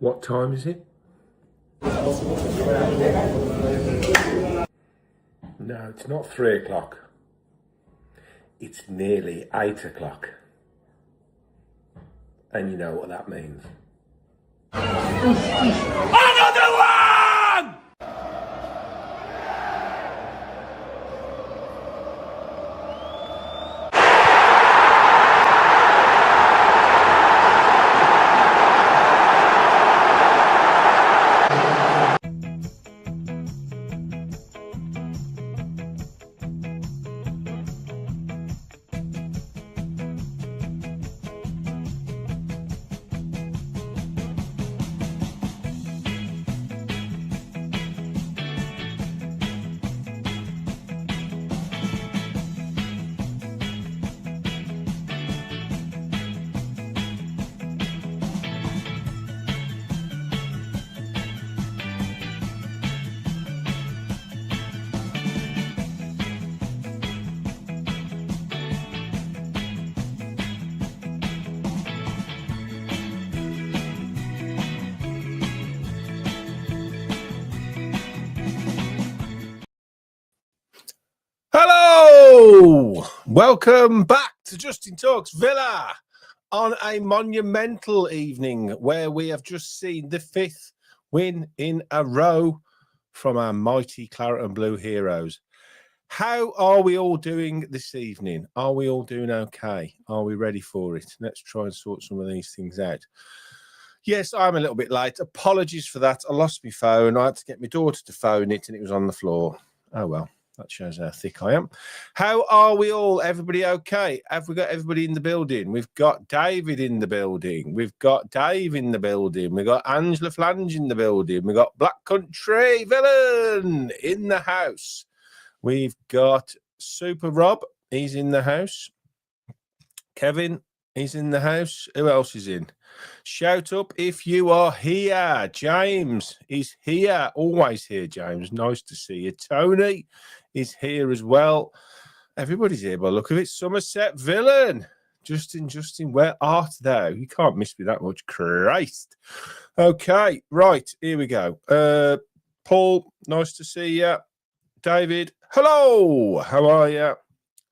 What time is it? No, it's not 3 o'clock. It's nearly 8 o'clock. And you know what that means. Another one! Hello! Welcome back to Justin Talks Villa on a monumental evening where we have just seen the 5th win in a row from our mighty Claret and Blue heroes. How are we all doing this evening? Are we all doing okay? Are we ready for it? Let's try and sort some of these things out. Yes, I'm a little bit late. Apologies for that. I lost my phone. I had to get my daughter to phone it and it was on the floor. Oh, well. That shows how thick I am. How are we all? Everybody okay? Have we got everybody in the building? We've got David in the building. We've got Dave in the building. We've got Angela Flange in the building. We've got Black Country Villain in the house. We've got Super Rob. He's in the house. Kevin, he's in the house. Who else is in? Shout up if you are here. James is here. Always here, James. Nice to see you. Tony is here as well. Everybody's here by the look of it. Somerset Villain. Justin, where art thou? You can't miss me that much. Christ. Okay, right. Here we go. Paul, nice to see you. David, hello. How are you?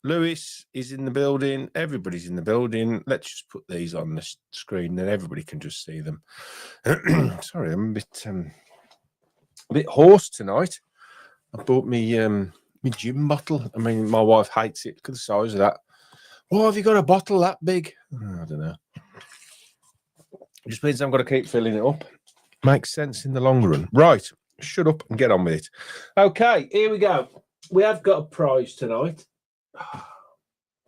Lewis is in the building. Everybody's in the building. Let's just put these on the screen, then everybody can just see them. Sorry, I'm a bit hoarse tonight. I bought me my gin bottle. I mean, my wife hates it. Look at the size of that. Why have you got a bottle that big? I don't know. It just means I'm going to keep filling it up. Makes sense in the long run. Right, shut up and get on with it. Okay, here we go. We have got a prize tonight.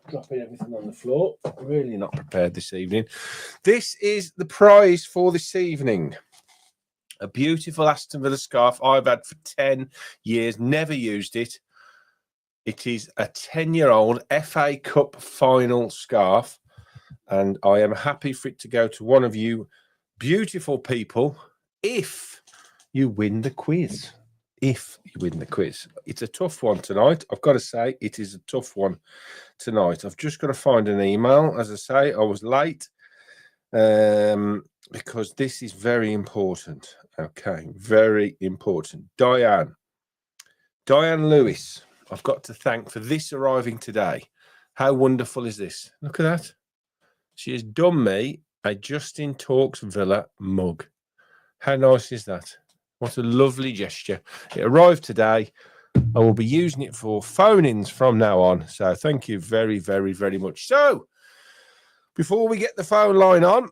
Dropping everything on the floor. Really not prepared this evening. This is the prize for this evening. A beautiful Aston Villa scarf I've had for 10 years. Never used it. It is a 10-year-old FA Cup final scarf. And I am happy for it to go to one of you beautiful people if you win the quiz. If you win the quiz. It's a tough one tonight. I've got to say, it is a tough one tonight. I've just got to find an email. As I say, I was late because this is very important. Okay, very important. Diane Lewis, I've got to thank for this arriving today. How wonderful is this? Look at that. She has done me a Justin Talks Villa mug. How nice is that? What a lovely gesture. It arrived today. I will be using it for phone-ins from now on. So thank you very, very, very much. So before we get the phone line on,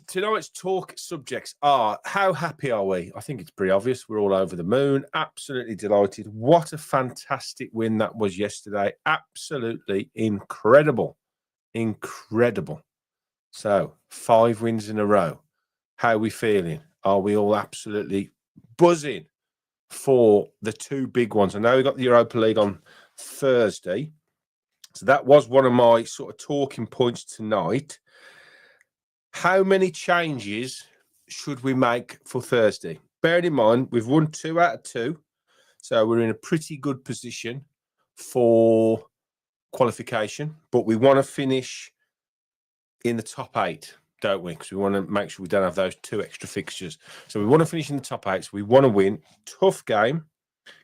tonight's talk subjects are, how happy are we? I think it's pretty obvious. We're all over the moon. Absolutely delighted. What a fantastic win that was yesterday. Absolutely incredible. Incredible. So 5 wins in a row. How are we feeling? Are we all absolutely buzzing for the 2 big ones? I know we got the Europa League on Thursday. So that was one of my sort of talking points tonight. How many changes should we make for Thursday? Bearing in mind, we've won 2 out of 2. So we're in a pretty good position for qualification. But we want to finish in the top 8. don't we? Because we want to make sure we don't have those 2 extra fixtures. So we want to finish in the top 8. So we want to win. Tough game.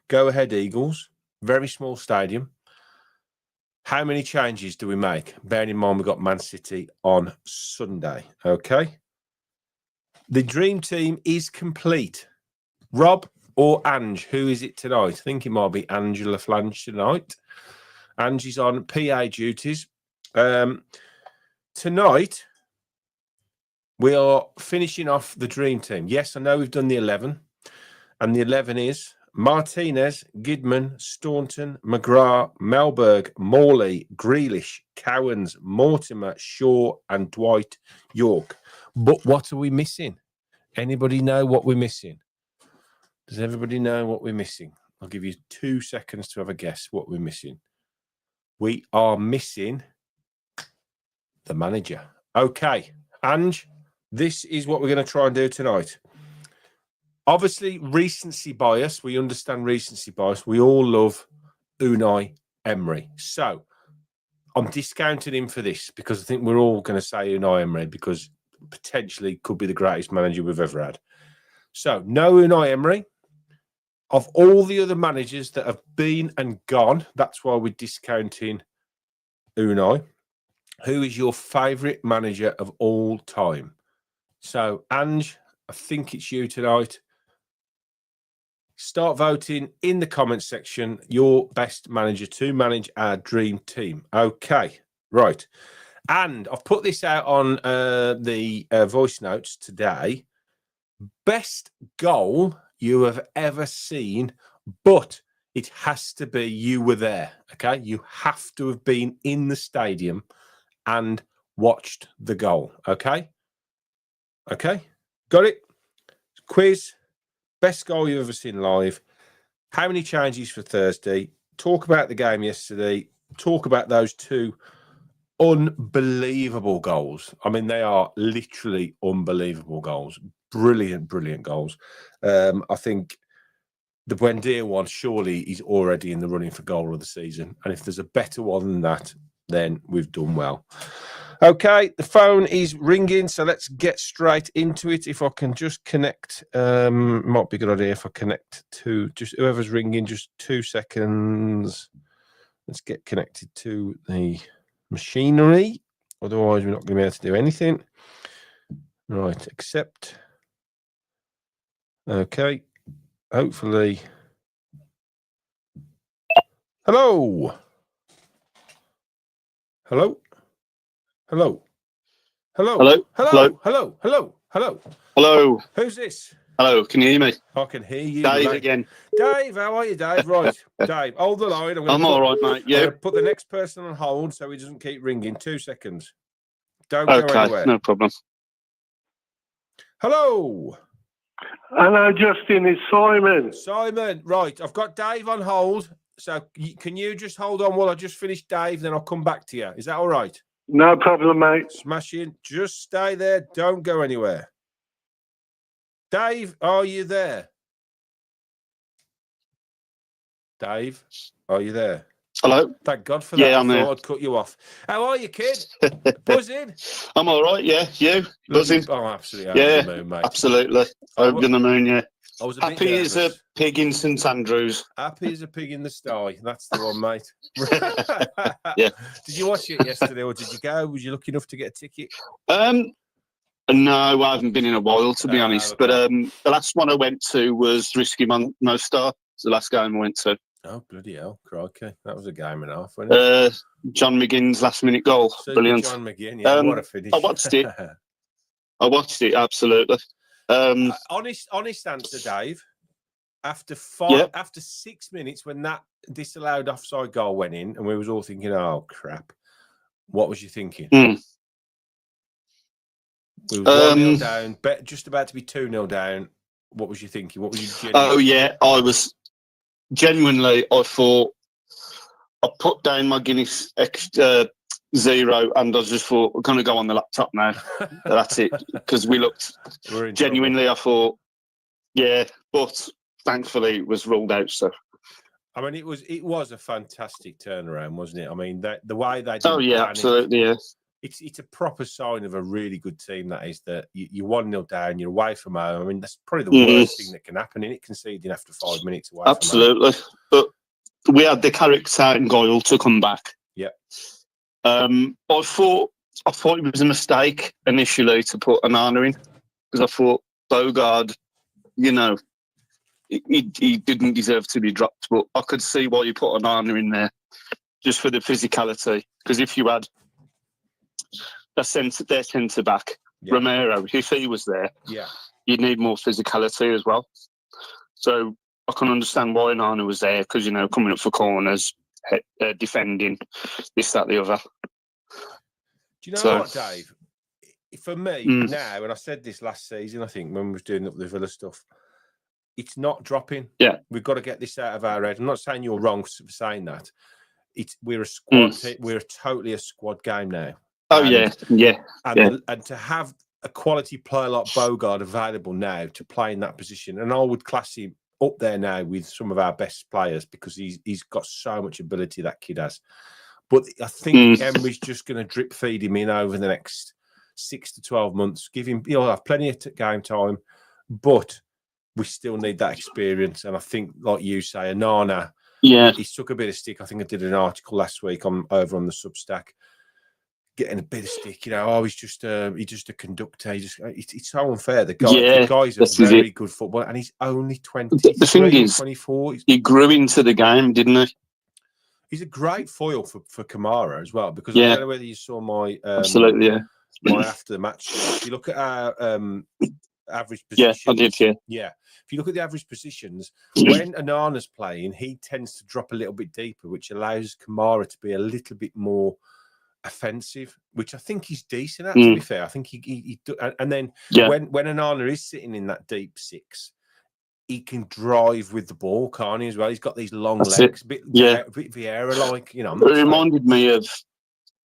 Go ahead, Eagles. Very small stadium. How many changes do we make? Bearing in mind we've got Man City on Sunday. Okay. The dream team is complete. Rob or Ange, who is it tonight? I think it might be Angela Flange tonight. Ange is on PA duties. Tonight, we are finishing off the dream team. Yes, I know we've done the 11. And the 11 is Martinez, Gidman, Staunton, McGrath, Melberg, Morley, Grealish, Cowans, Mortimer, Shaw, and Dwight York. But what are we missing? Anybody know what we're missing? Does everybody know what we're missing? I'll give you 2 seconds to have a guess what we're missing. We are missing the manager. Okay, Ange, this is what we're going to try and do tonight. Obviously, recency bias. We understand recency bias. We all love Unai Emery. So I'm discounting him for this because I think we're all going to say Unai Emery because potentially could be the greatest manager we've ever had. So no Unai Emery. Of all the other managers that have been and gone, that's why we're discounting Unai. Who is your favourite manager of all time? So, Ange, I think it's you tonight. Start voting in the comments section. Your best manager to manage our dream team. Okay, right. And I've put this out on the voice notes today. Best goal you have ever seen, but it has to be you were there. Okay, you have to have been in the stadium and watched the goal. Okay, got it. Quiz. Best goal you've ever seen live. How many changes for Thursday? Talk about the game yesterday. Talk about those 2 unbelievable goals. I mean, they are literally unbelievable goals. Brilliant, brilliant goals. I think the Buendia one surely is already in the running for goal of the season. And if there's a better one than that, then we've done well. Okay, the phone is ringing, so let's get straight into it. If I can just connect, might be a good idea if I connect to just whoever's ringing, just 2 seconds. Let's get connected to the machinery. Otherwise, we're not going to be able to do anything. Right, accept. Okay, hopefully. Hello. Hello. Hello. Hello. Hello. Hello. Hello. Hello. Hello. Hello. Who's this? Hello. Can you hear me? I can hear you. Dave mate. again. Dave, how are you, Dave? Right. Dave, hold the line. I'm all right, mate. I'm Yeah. going to put the next person on hold so he doesn't keep ringing. 2 seconds. Don't go Okay. anywhere. No problem. Hello. Hello, Justin. It's Simon. Simon. Right. I've got Dave on hold. So can you just hold on while I just finish Dave, then I'll come back to you. Is that all right? No problem, mate. Smashing. Just stay there. Don't go anywhere. Dave, are you there? Dave, are you there? Hello. Thank God for that. Yeah, I'm I there. thought I'd cut you off. How are you, kid? Buzzing? I'm all right. Yeah. You? Buzzing? Oh, absolutely. Yeah. The moon, mate. Absolutely. Over the moon. Yeah. I was a bit Happy as a nervous. pig in St Andrews. Happy as a pig in the sty. That's the one, mate. Yeah. Did you watch it yesterday or did you go? Was you lucky enough to get a ticket? No, I haven't been in a while, to be honest. Okay. But the last one I went to was Risky Mostar. It's the last game I went to. Oh, bloody hell. Crikey. That was a game and a half, wasn't it? John McGinn's last-minute goal. Super Brilliant. John McGinn, yeah. What a finish. I watched it, absolutely. Honest answer, Dave. After 6 minutes, when that disallowed offside goal went in, and we was all thinking, "Oh crap," what was you thinking? We were 1-0 down, just about to be 2-0 down. What was you thinking? What was you? Oh yeah, I was genuinely. I thought I put down my Guinness zero, and I just thought we're going to go on the laptop now. That's it, because we looked genuinely. I thought, yeah, but thankfully it was ruled out. So, I mean, it was a fantastic turnaround, wasn't it? I mean, the way they did absolutely, yeah. it's a proper sign of a really good team. That is that you're 1-0 down, you're away from home. I mean, that's probably the worst thing that can happen. In it, conceding after 5 minutes away. Absolutely, but we had the character and guile to come back. Yeah. I thought it was a mistake initially to put Onana in because I thought Bogard, you know, he didn't deserve to be dropped, but I could see why you put Onana in there just for the physicality. Because if you had their centre back, Romero, if he was there, you'd need more physicality as well. So I can understand why Onana was there because, you know, coming up for corners, defending, this, that, the other. Do you know what, Dave? For me now, and I said this last season, I think, when we was doing up the Villa stuff, it's not dropping. Yeah. We've got to get this out of our head. I'm not saying you're wrong for saying that. We're a squad team. We're totally a squad game now. Oh, and, and to have a quality player like Bogard available now to play in that position, and I would class him up there now with some of our best players because he's got so much ability, that kid has. But I think Emery's just going to drip feed him in over the next 6 to 12 months. Give him, he'll have plenty of game time, but we still need that experience. And I think, like you say, Onana, he took a bit of stick. I think I did an article last week over on the Substack, getting a bit of stick. You know, he's just a conductor. It's so unfair. The guy's a very good footballer, and he's only 23, the thing is, 24. He grew into the game, didn't he? He's a great foil for Kamara as well, because I don't know whether you saw my my after the match. If you look at our average positions, I did. Yeah, if you look at the average positions, when Onana's playing, he tends to drop a little bit deeper, which allows Kamara to be a little bit more offensive, which I think he's decent at. To be fair, I think he and then when Onana is sitting in that deep six, he can drive with the ball, can't he, as well? He's got these long legs, a bit Vieira-like, you know. It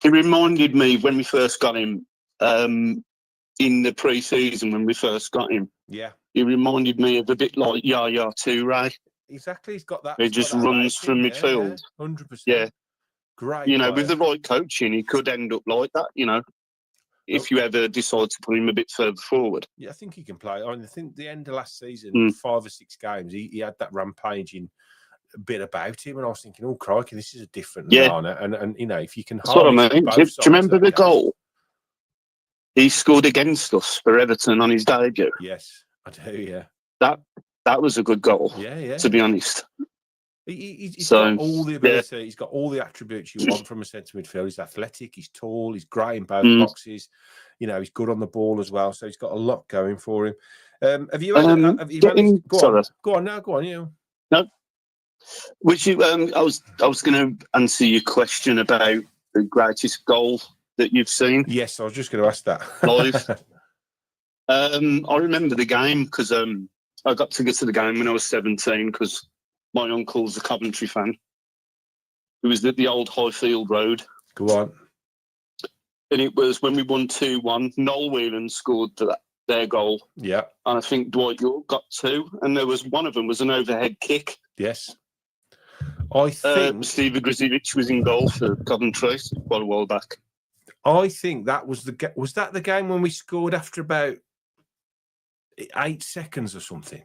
reminded me when we first got him in the pre-season, when we first got him. Yeah. He reminded me of a bit like Yaya Toure. Exactly, he's got that. He just runs from midfield. 100%. Yeah. Great. You know, with the right coaching, he could end up like that, you know. If you ever decide to put him a bit further forward. Yeah, I think he can play. I think the end of last season, 5 or 6 games, he had that rampaging bit about him, and I was thinking, oh, crikey, this is a different Onana. And you know, if you can That's what I mean. Do you remember the goal he scored against us for Everton on his debut? Yes, I do, yeah. That was a good goal, to be honest. He's got all the ability. He's got all the attributes you want from a centre midfielder. He's athletic. He's tall. He's great in both boxes. You know, he's good on the ball as well. So he's got a lot going for him. Have you managed? Go on. You. No. Which you? I was going to answer your question about the greatest goal that you've seen. Yes, I was just going to ask that. Live. I remember the game because I got to go to the game when I was 17 because my uncle's a Coventry fan. It was at the old Highfield Road. Go on. And it was when we won 2-1. Noel Whelan scored their goal. Yeah. And I think Dwight York got 2. And there was one of them was an overhead kick. Yes. I think Steve Grizzevich was in goal for Coventry quite a while back. I think that was was that the game when we scored after about 8 seconds or something?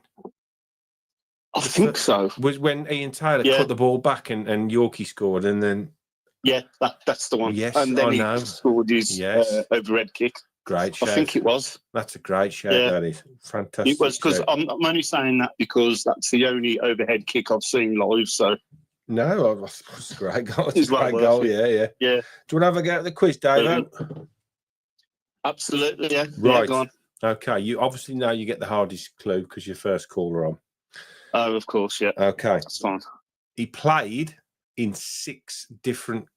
I think so. Was when Ian Taylor cut the ball back and Yorkie scored, and then that's the one. Yes, and then he scored his overhead kick. Great shout. I think it was. That's a great shout. That is fantastic. It was because I'm only saying that because that's the only overhead kick I've seen live. So no, it's a great goal. It's a great goal. Yeah. Do you want to have a go at the quiz, Dave? Absolutely. Yeah. Right. Yeah, go on. Okay. You obviously know you get the hardest clue because you're first caller on. Oh, of course, yeah. Okay. That's fine. He played in 6 different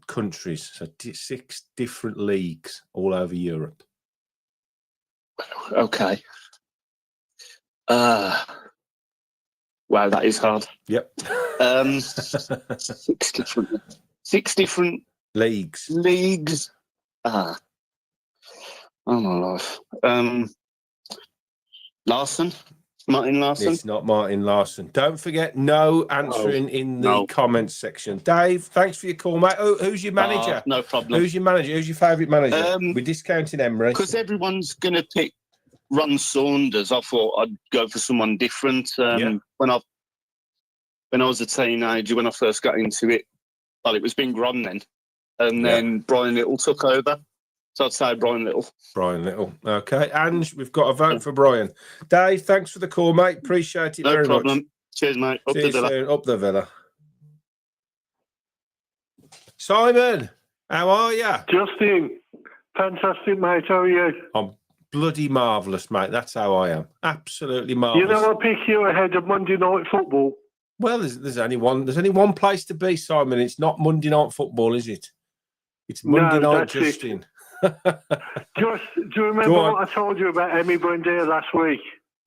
countries, so 6 different leagues all over Europe. Okay. Wow, that is hard. Yep. 6 different leagues. Oh my life. Larson. Martin Larson. It's not Martin Larson. Don't forget, no answering in the no. comments section. Dave, thanks for your call, mate. Who's your manager? No problem. Who's your manager? Who's your favourite manager? We're discounting Emery. Because everyone's going to pick Ron Saunders, I thought I'd go for someone different. When I was a teenager, when I first got into it, well, it was Bing Gron then. And then Brian Little took over. So I'd say Brian Little. Brian Little. Okay. And we've got a vote for Brian. Dave, thanks for the call, mate. Appreciate it very much. No problem. Cheers, mate. Up See the you Villa. soon. Up the Villa. Simon, how are you? Justin, fantastic, mate. How are you? I'm bloody marvellous, mate. That's how I am. Absolutely marvellous. You know, I pick you ahead of Monday Night Football. Well, there's only one place to be, Simon. It's not Monday Night Football, is it? It's Monday Night Justin. Do you remember what I told you about Emmy Buendia last week?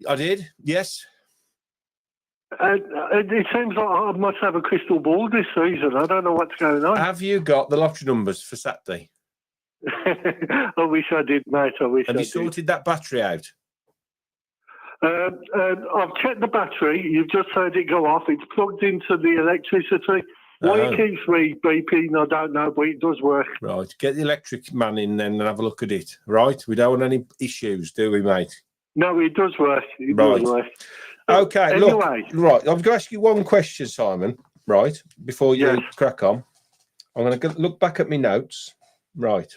I did, yes. It seems like I must have a crystal ball this season. I don't know what's going on. Have you got the lottery numbers for Saturday? I wish I did, mate. Have you sorted that battery out? I've checked the battery. You've just heard it go off. It's plugged into the electricity. Why it keeps me beeping, I don't know, but it does work. Right. Get the electric man in then and have a look at it. Right? We don't want any issues, do we, mate? No, it does work. It does work. Okay, anyway. Look. Right. I'm going to ask you one question, Simon, right, before you crack on. I'm going to look back at my notes. Right.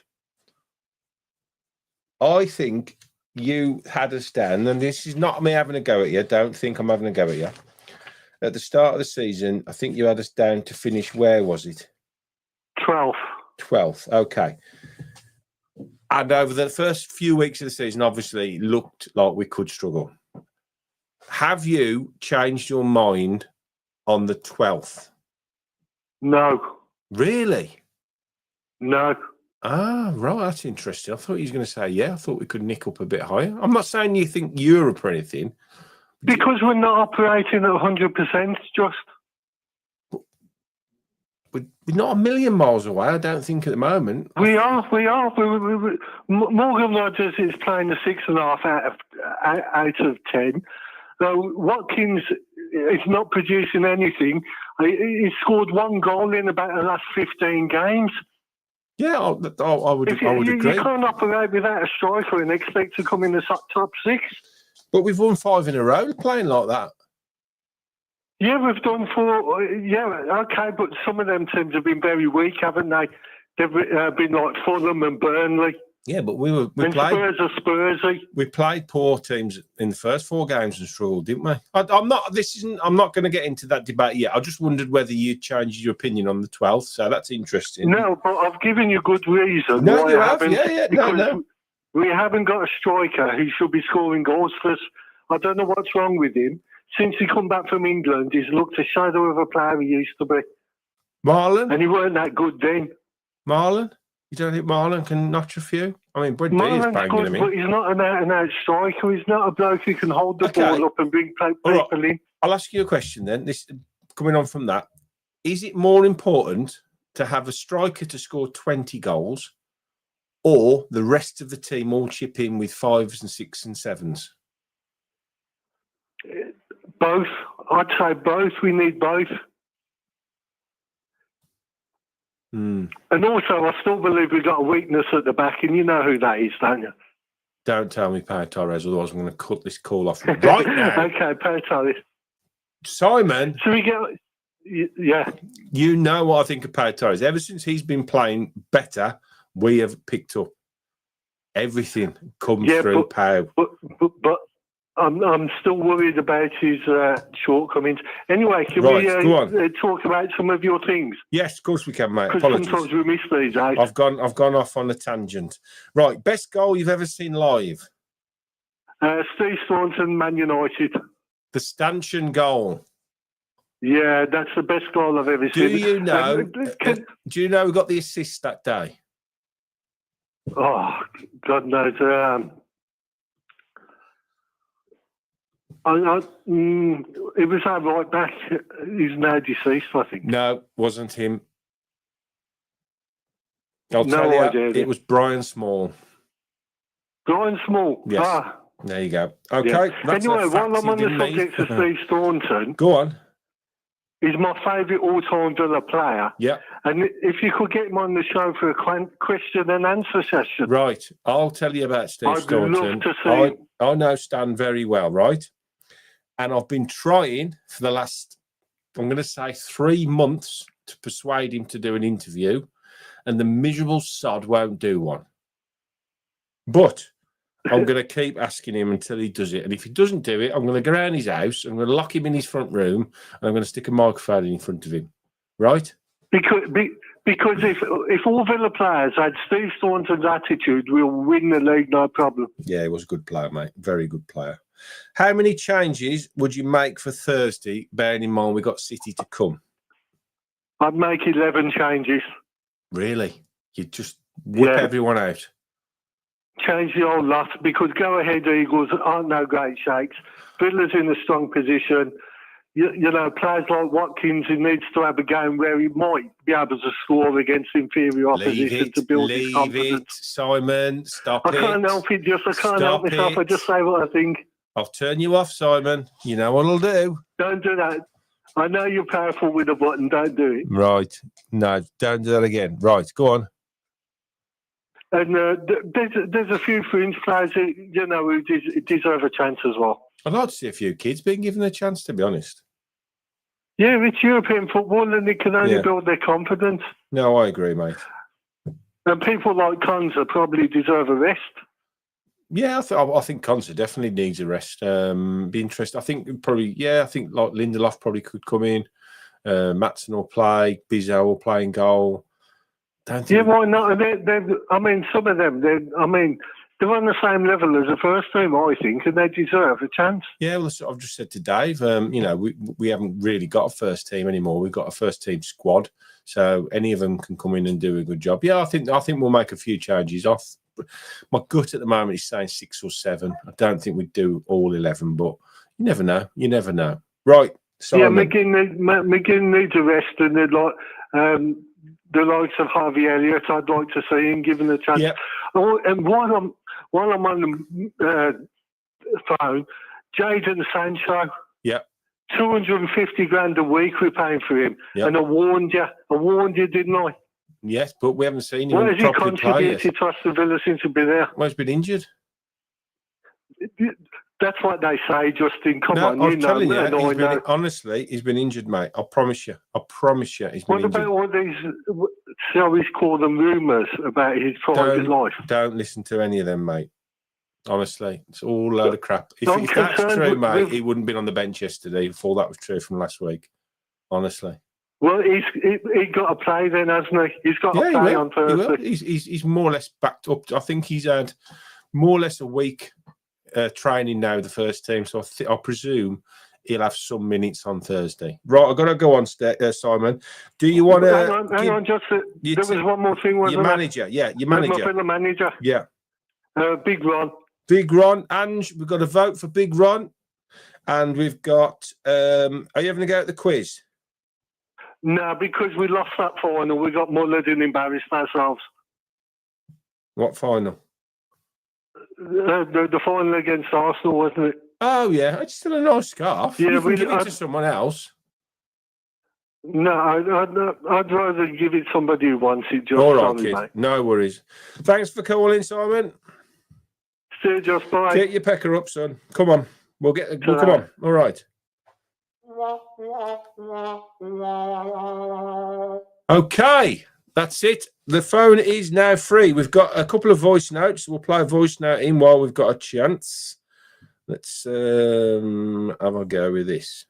I think you had us down, and this is not me having a go at you. Don't think I'm having a go at you. At the start of the season, I think you had us down to finish, where was it? 12th. 12th, okay. And over the first few weeks of the season, obviously, looked like we could struggle. Have you changed your mind on the 12th? No. Really? No. Ah, right, that's interesting. I thought he was going to say, I thought we could nick up a bit higher. I'm not saying you think Europe or anything. Because we're not operating at 100%, just. We're not a million miles away, I don't think, at the moment. We are. Morgan Rogers is playing a 6.5 out of 10. So Watkins is not producing anything. He scored one goal in about the last 15 games. Yeah, I would agree. You can't operate without a striker and expect to come in the top 6. But we've won 5 in a row playing like that. Yeah, we've done 4. Yeah, okay, but some of them teams have been very weak, haven't they? They've been like Fulham and Burnley. Yeah, but we played. Spurs are Spursy. We played poor teams in the first 4 games and struggled, didn't we? I'm not going to get into that debate yet. I just wondered whether you changed your opinion on the 12th. So that's interesting. No, but I've given you good reason. No, you have. Yeah. No. We haven't got a striker who should be scoring goals for us. I don't know what's wrong with him. Since he come back from England, he's looked a shadow of a player he used to be. Marlon? And he weren't that good then. Marlon? You don't think Marlon can notch a few? I mean, Brent D is banging him in. But he's not an out-and-out striker. He's not a bloke who can hold the ball up and bring people in. I'll ask you a question then. This coming on from that. Is it more important to have a striker to score 20 goals or the rest of the team all chip in with 5s and 6s and 7s? Both. I'd say both. We need both. And also, I still believe we've got a weakness at the back, and you know who that is, don't you? Don't tell me Pau Torres, otherwise I'm going to cut this call off right now. Okay, Pau Torres. Simon. So we get... Yeah. You know what I think of Pau Torres. Ever since he's been playing better, we have picked up everything come through Pau. But I'm still worried about his shortcomings. Anyway, can we talk about some of your things? Yes, of course we can, mate. Because sometimes we miss these out. I've gone off on a tangent. Right, best goal you've ever seen live? Steve Staunton, Man United. The stanchion goal. Yeah, that's the best goal I've ever seen. Do you know who got the assist that day? Oh, God knows. It was our right back. He's now deceased, I think. No, wasn't him. I'll tell you, it was Brian Small. Brian Small? Yes. There you go. Okay. Yeah. That's Anyway, a fact while I'm you on the didn't need. subject of Steve Staunton, Go on. he's my favourite all-time Villa player. Yeah. And if you could get him on the show for a question and answer session. Right. I'll tell you about Steve I'd Staunton. love to see. I know Stan very well, right? And I've been trying for the last, I'm going to say 3 months to persuade him to do an interview, and the miserable sod won't do one. But I'm going to keep asking him until he does it. And if he doesn't do it, I'm going to go around his house, I'm going to lock him in his front room, and I'm going to stick a microphone in front of him. Right? Because if all Villa players had Steve Staunton's attitude, we'll win the league, no problem. Yeah, he was a good player, mate. Very good player. How many changes would you make for Thursday, bearing in mind we got City to come? I'd make 11 changes. Really? You'd just whip everyone out? Change the whole lot, because Go Ahead Eagles aren't no great shakes. Villa's in a strong position. You know, players like Watkins, he needs to have a game where he might be able to score against inferior opposition to build his confidence. Simon, stop it. I can't help it, I can't help myself. I just say what I think. I'll turn you off, Simon. You know what I'll do. Don't do that. I know you're powerful with a button. Don't do it. Right. No, don't do that again. Right, go on. And there's a few fringe players who deserve a chance as well. I'd like to see a few kids being given a chance, to be honest. Yeah, it's European football and they can only build their confidence. No, I agree, mate. And people like Konza probably deserve a rest. Yeah, I think Konza definitely needs a rest. Be interesting. I think like Lindelof probably could come in. Maatsen will play. Bizot will play in goal. Why not? Some of them, they're on the same level as the first team, I think, and they deserve a chance. Yeah, well, I've just said to Dave, we haven't really got a first team anymore. We've got a first team squad, so any of them can come in and do a good job. Yeah, I think we'll make a few changes. My gut at the moment is saying 6 or 7. I don't think we'd do all 11, but you never know. You never know. Right. Simon. Yeah, McGinn needs a rest, and they'd like the likes of Harvey Elliott. I'd like to see him given a chance. Yep. Oh, and while I'm on the phone, Jadon Sancho. Yeah. 250 grand a week we're paying for him, and I warned you, didn't I? Yes, but we haven't seen him. What has he contributed to Aston Villa since he's been there? Well, he's been injured. That's what they say, Justin. Come on, I'm telling you. Honestly, he's been injured, mate. I promise you. He's been injured. What about all these, shall we call them rumours about his private life? Don't listen to any of them, mate. Honestly, it's all a load of crap. If that's true, mate, he wouldn't have been on the bench yesterday if all that was true from last week. Honestly. Well, he got to play then, hasn't he? He's got to play on Thursday. He's more or less backed up. I think he's had more or less a week training now with the first team, so I presume he'll have some minutes on Thursday. Right, I've got to go on, Simon. Do you want to... Hang on, just... there was one more thing, wasn't there? Your manager. My manager. Yeah. Big Ron. Big Ron. Ange, we've got to vote for Big Ron. And we've got... are you having a go at the quiz? No, because we lost that final. We got mullered and embarrassed ourselves. What final? The final against Arsenal, wasn't it? Oh, yeah. It's still a nice scarf. Yeah, we give it to someone else. No, I'd rather give it somebody who wants it. Just all right, kid. Mate. No worries. Thanks for calling, Simon. See you, just bye. Get your pecker up, son. Come on. We'll come on. All right. Okay, that's it. The phone is now free. We've got a couple of voice notes. We'll play a voice note in while we've got a chance. Let's have a go with this.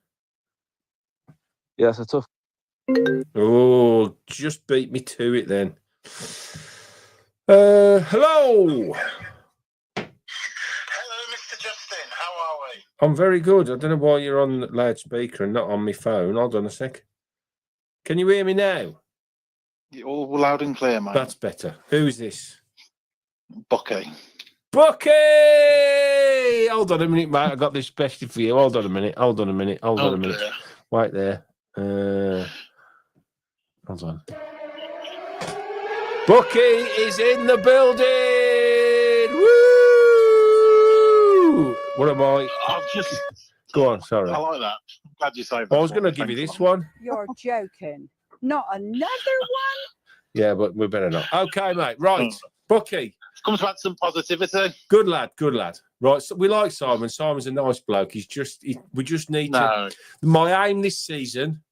Yeah, it's a tough. Oh, just beat me to it then. Hello. I'm very good. I don't know why you're on loudspeaker and not on my phone. Hold on a sec. Can you hear me now? You're all loud and clear, mate. That's better. Who's this? Bucky. Bucky! Hold on a minute, mate. I got this special for you. Hold on a minute. Dear. Right there. Hold on. Bucky is in the building! Woo! What am I? I've just. Go on, sorry. I like that. I'm glad you saved I that. was for going to me. give you Thanks, this man. one. You're joking. Not another one? Yeah, but we better not. Okay, mate. Right. Bucky. Comes back to some positivity. Good lad. Good lad. Right. So we like Simon. Simon's a nice bloke. We just need to. No. My aim this season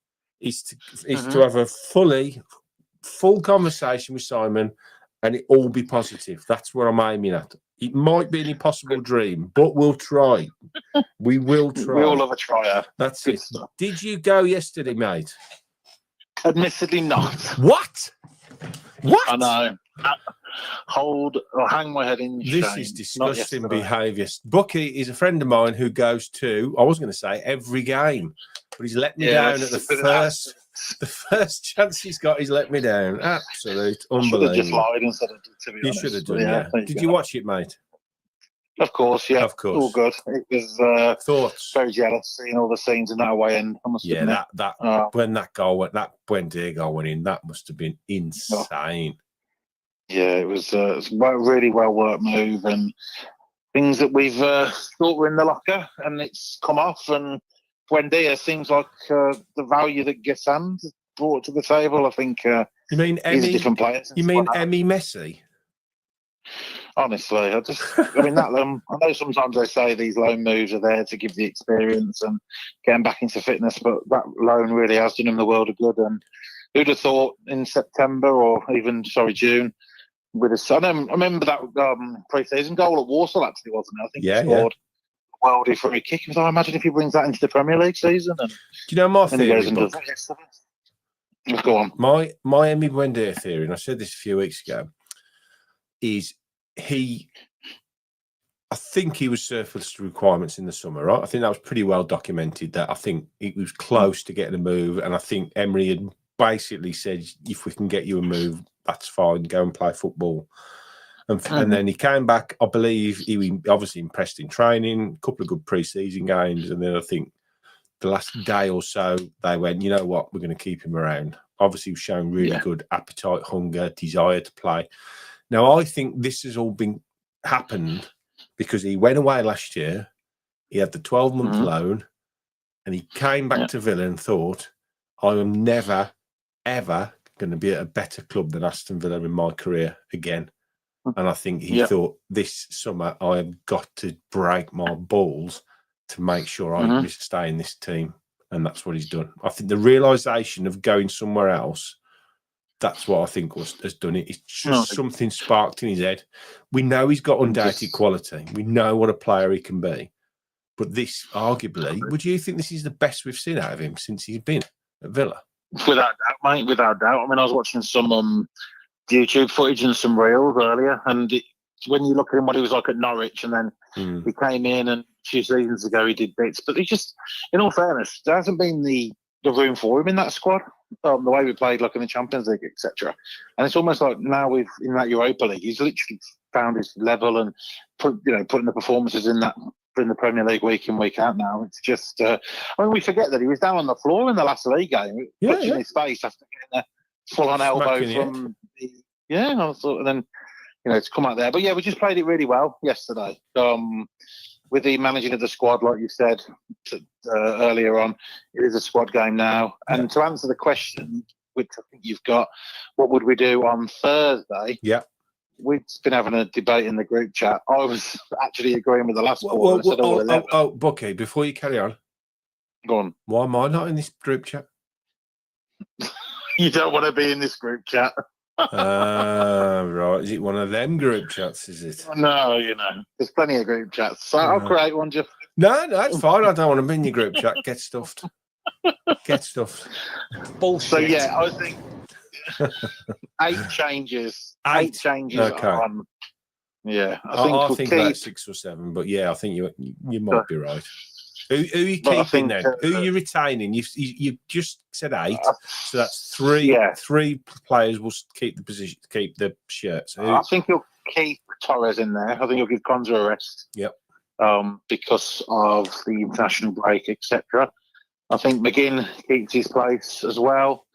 is to have a full conversation with Simon and it all be positive. That's what I'm aiming at. It might be an impossible dream, but we'll try. We will try. We all love a trier. That's Good it. stuff. Did you go yesterday, mate? Admittedly not. What? What? I know. Hang my head in This shame. is Not disgusting yesterday. behaviour. Bucky is a friend of mine who goes to, I was going to say every game, but he's let me down at the first chance he's got. He's let me down. Absolute I should have just unbelievable. lied and said it, to be You honest. should have But done. Yeah. there Did go. you watch it, mate? Of course, yeah. Of course. All good. It was Thoughts? very jealous seeing all the scenes in that away end. I must Yeah, admit. that Uh, when that Buendia goal went in, that must have been insane. Yeah, it was a really well worked move and things that we've thought were in the locker, and it's come off. And Buendia seems like the value that Gesand brought to the table. I think You mean he's a Emmy? different player. You mean Emmy Messi? Honestly, I mean that. I know sometimes they say these loan moves are there to give the experience and get him back into fitness, but that loan really has done him the world of good. And who'd have thought in September or even June? With his son, I remember that pre-season goal at Walsall, actually, wasn't it? I think he scored a worldie free kick. I imagine if he brings that into the Premier League season, and Do you know my then he theory? goes and does Buck? it. Go on. My Emmy Buendia theory, and I said this a few weeks ago, is I think he was surplus to requirements in the summer, right? I think that was pretty well documented. That I think he was close to getting a move, and I think Emery had basically said, "If we can get you a move, that's fine. Go and play football." And then he came back. I believe he obviously impressed in training, a couple of good pre-season games, and then I think the last day or so they went, "You know what? We're going to keep him around." Obviously, he was showing really good appetite, hunger, desire to play. Now, I think this has all happened because he went away last year. He had the 12-month loan, and he came back to Villa and thought, "I am never, ever going to be at a better club than Aston Villa in my career again." And I think he thought, this summer I have got to break my balls to make sure I stay in this team. And that's what he's done. I think the realisation of going somewhere else, that's what I think has done it. It's just something sparked in his head. We know he's got undoubted quality. We know what a player he can be. But this, arguably, would you think this is the best we've seen out of him since he's been at Villa? Without doubt, mate. Without doubt. I mean, I was watching some YouTube footage and some reels earlier, and when you look at him, what he was like at Norwich, and then he came in, and a few seasons ago he did bits, but he just, in all fairness, there hasn't been the room for him in that squad. The way we played, like in the Champions League, etc. And it's almost like now in that Europa League, he's literally found his level and putting the performances in the Premier League week in, week out now. It's just, I mean, we forget that he was down on the floor in the last league game, touching his face after getting a full-on elbow from I thought, and then, to come out there. But yeah, we just played it really well yesterday. With the managing of the squad, like you said earlier on, it is a squad game now. And to answer the question, which I think you've got, what would we do on Thursday? Yeah. We've been having a debate in the group chat. I was actually agreeing with the last one. Bucky, before you carry on, go on. Why am I not in this group chat? You don't want to be in this group chat. Right. Is it one of them group chats, is it? No, there's plenty of group chats. So I'll create one just... No, it's fine. I don't want to be in your group chat. Get stuffed. Get stuffed. Bullshit. So, yeah, I think 8 changes. 8 changes on... Yeah, I think about 6 or 7, but yeah, I think you might be right. Who are you keeping then? Who are you retaining? You just said 8, so that's 3. Yeah. 3 players will keep the position, keep the shirts. I think he'll keep Torres in there. I think he'll give Konza a rest. Yep. Because of the international break, etc. I think McGinn keeps his place as well,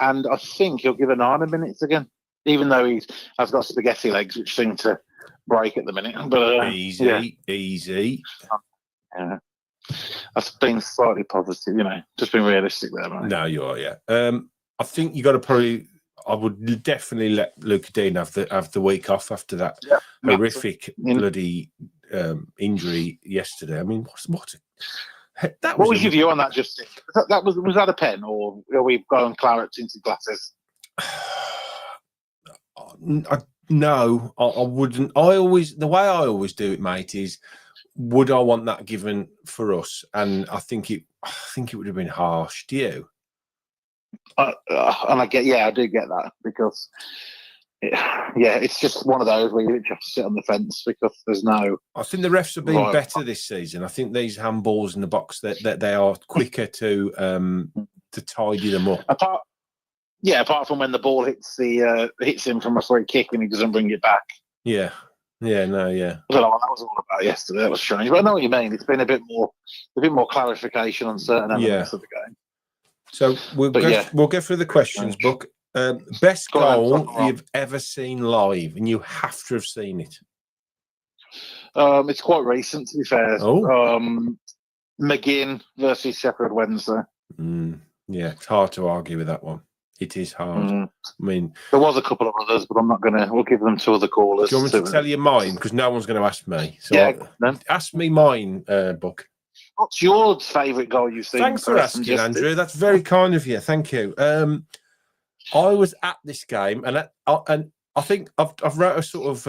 and I think he'll give Onana minutes again, even though he has got spaghetti legs, which seem to break at the minute. But easy. Yeah. I've been slightly positive, just being realistic there, mate. No, you are, yeah. I think you got to probably. I would definitely let Luca Dean have the week off after that horrific bloody injury yesterday. I mean, that what was your view on that, Justin? Was that a pen, or are we going claret tinted glasses? No, I wouldn't. The way I always do it, mate, is would I want that given for us? And I think it would have been harsh. Do you? And I do get that, because it's just one of those where you have to sit on the fence because there's no. I think the refs have been better this season. I think these handballs in the box that they are quicker to tidy them up. Apart from when the ball hits him from a free kick and he doesn't bring it back. Yeah. Yeah, no, yeah. I don't know what that was all about yesterday. That was strange, but I know what you mean. It's been a bit more clarification on certain elements of the game. So we'll go through the questions book. Best goal you've ever seen live, and you have to have seen it. It's quite recent, to be fair. McGinn versus Sheffield Wednesday. Yeah, it's hard to argue with that one. It is hard. I mean, there was a couple of others, but I'm not going to. We'll give them to other callers. Do you want me to tell you mine? Because no one's going to ask me. So ask me mine, Buck. What's your favourite goal you've seen? Thanks for asking, Andrew. That's very kind of you. Thank you. I was at this game, and I think I've wrote a sort of